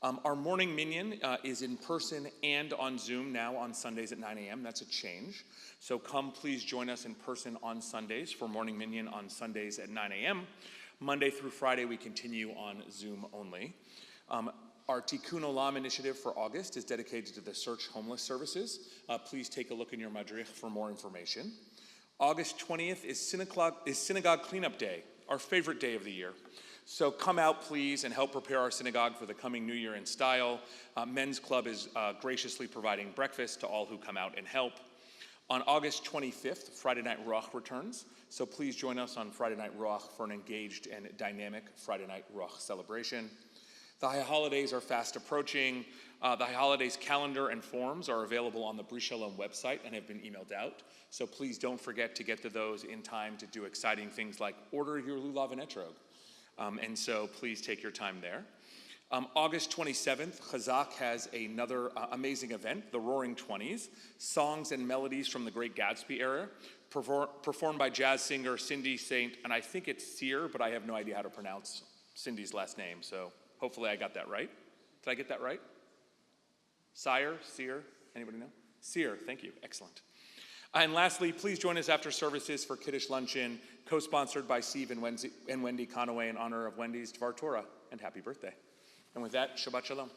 Our morning minyan is in person and on Zoom now on Sundays at 9 a.m. That's a change. So come please join us in person on Sundays for morning minyan on Sundays at 9 a.m. Monday through Friday, we continue on Zoom only. Our Tikkun Olam initiative for August is dedicated to the Search Homeless Services. Please take a look in your madrich for more information. August 20th is Synagogue Cleanup Day, our favorite day of the year. So come out, please, and help prepare our synagogue for the coming new year in style. Men's Club is graciously providing breakfast to all who come out and help. On August 25th, Friday Night Ruach returns, so please join us on Friday Night Ruach for an engaged and dynamic Friday Night Ruach celebration. The High Holidays are fast approaching. The High Holidays calendar and forms are available on the Bris Shalom website and have been emailed out, so please don't forget to get to those in time to do exciting things like order your lulav and etrog. And so please take your time there. August 27th, Chazak has another amazing event, the Roaring Twenties, songs and melodies from the Great Gatsby era, performed by jazz singer Cindy Saint, and I think it's Sear, but I have no idea how to pronounce Cindy's last name, so hopefully I got that right. Did I get that right? Sear? Anybody know? Sear, thank you, excellent. And lastly, please join us after services for Kiddush Luncheon, co-sponsored by Steve and Wendy Conaway in honor of Wendy's Dvar Torah, and happy birthday. And with that, Shabbat Shalom.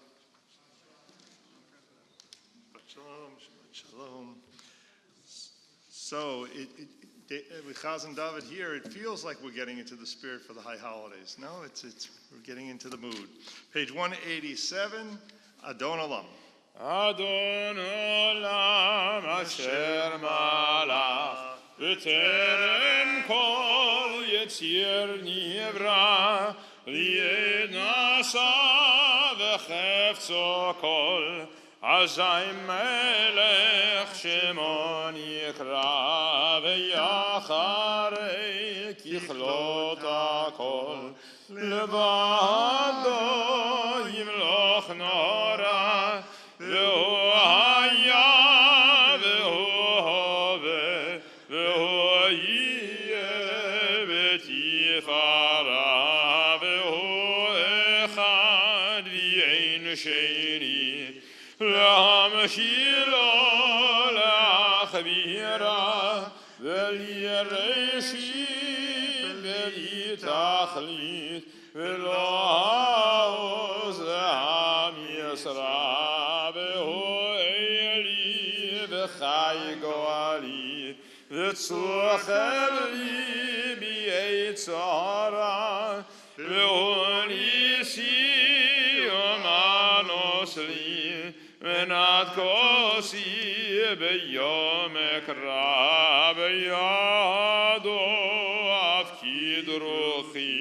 Shabbat Shalom, Shabbat Shalom. So, with Chaz and David here, it feels like we're getting into the spirit for the high holidays. No, we're getting into the mood. Page 187, Adon Olam. Adon Olam Asher Malach V'terem Kol Yetzir Nivra Li'ed Nasa V'chefzo Kol Azay Melech Shemon Yikra V'yacharei Kichlot HaKol Levado Yimloch Nora V'hu Haya V'hu Hove V'hu Yeh V'tifara V'hu Echad V'yein Sheni L'hamshilo L'achvira V'li'reshit V'li'tachlit V'lo ha'oz L'ham Yisra V'hu Eli V'chai Goali V'tzuchel li B'yetzara V'hu nisi Omanos li V'nat kosi B'yom ekra B'yado Afkid ruchi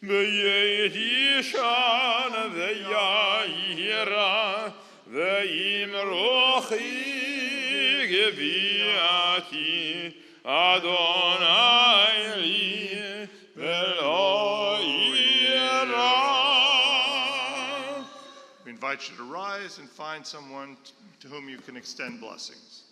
B'yed yishan V'yahira V'yim ruchi Geviati Adonai li V'lo yira invite you to rise and find someone to whom you can extend blessings.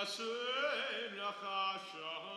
Yaseh lecha shalom.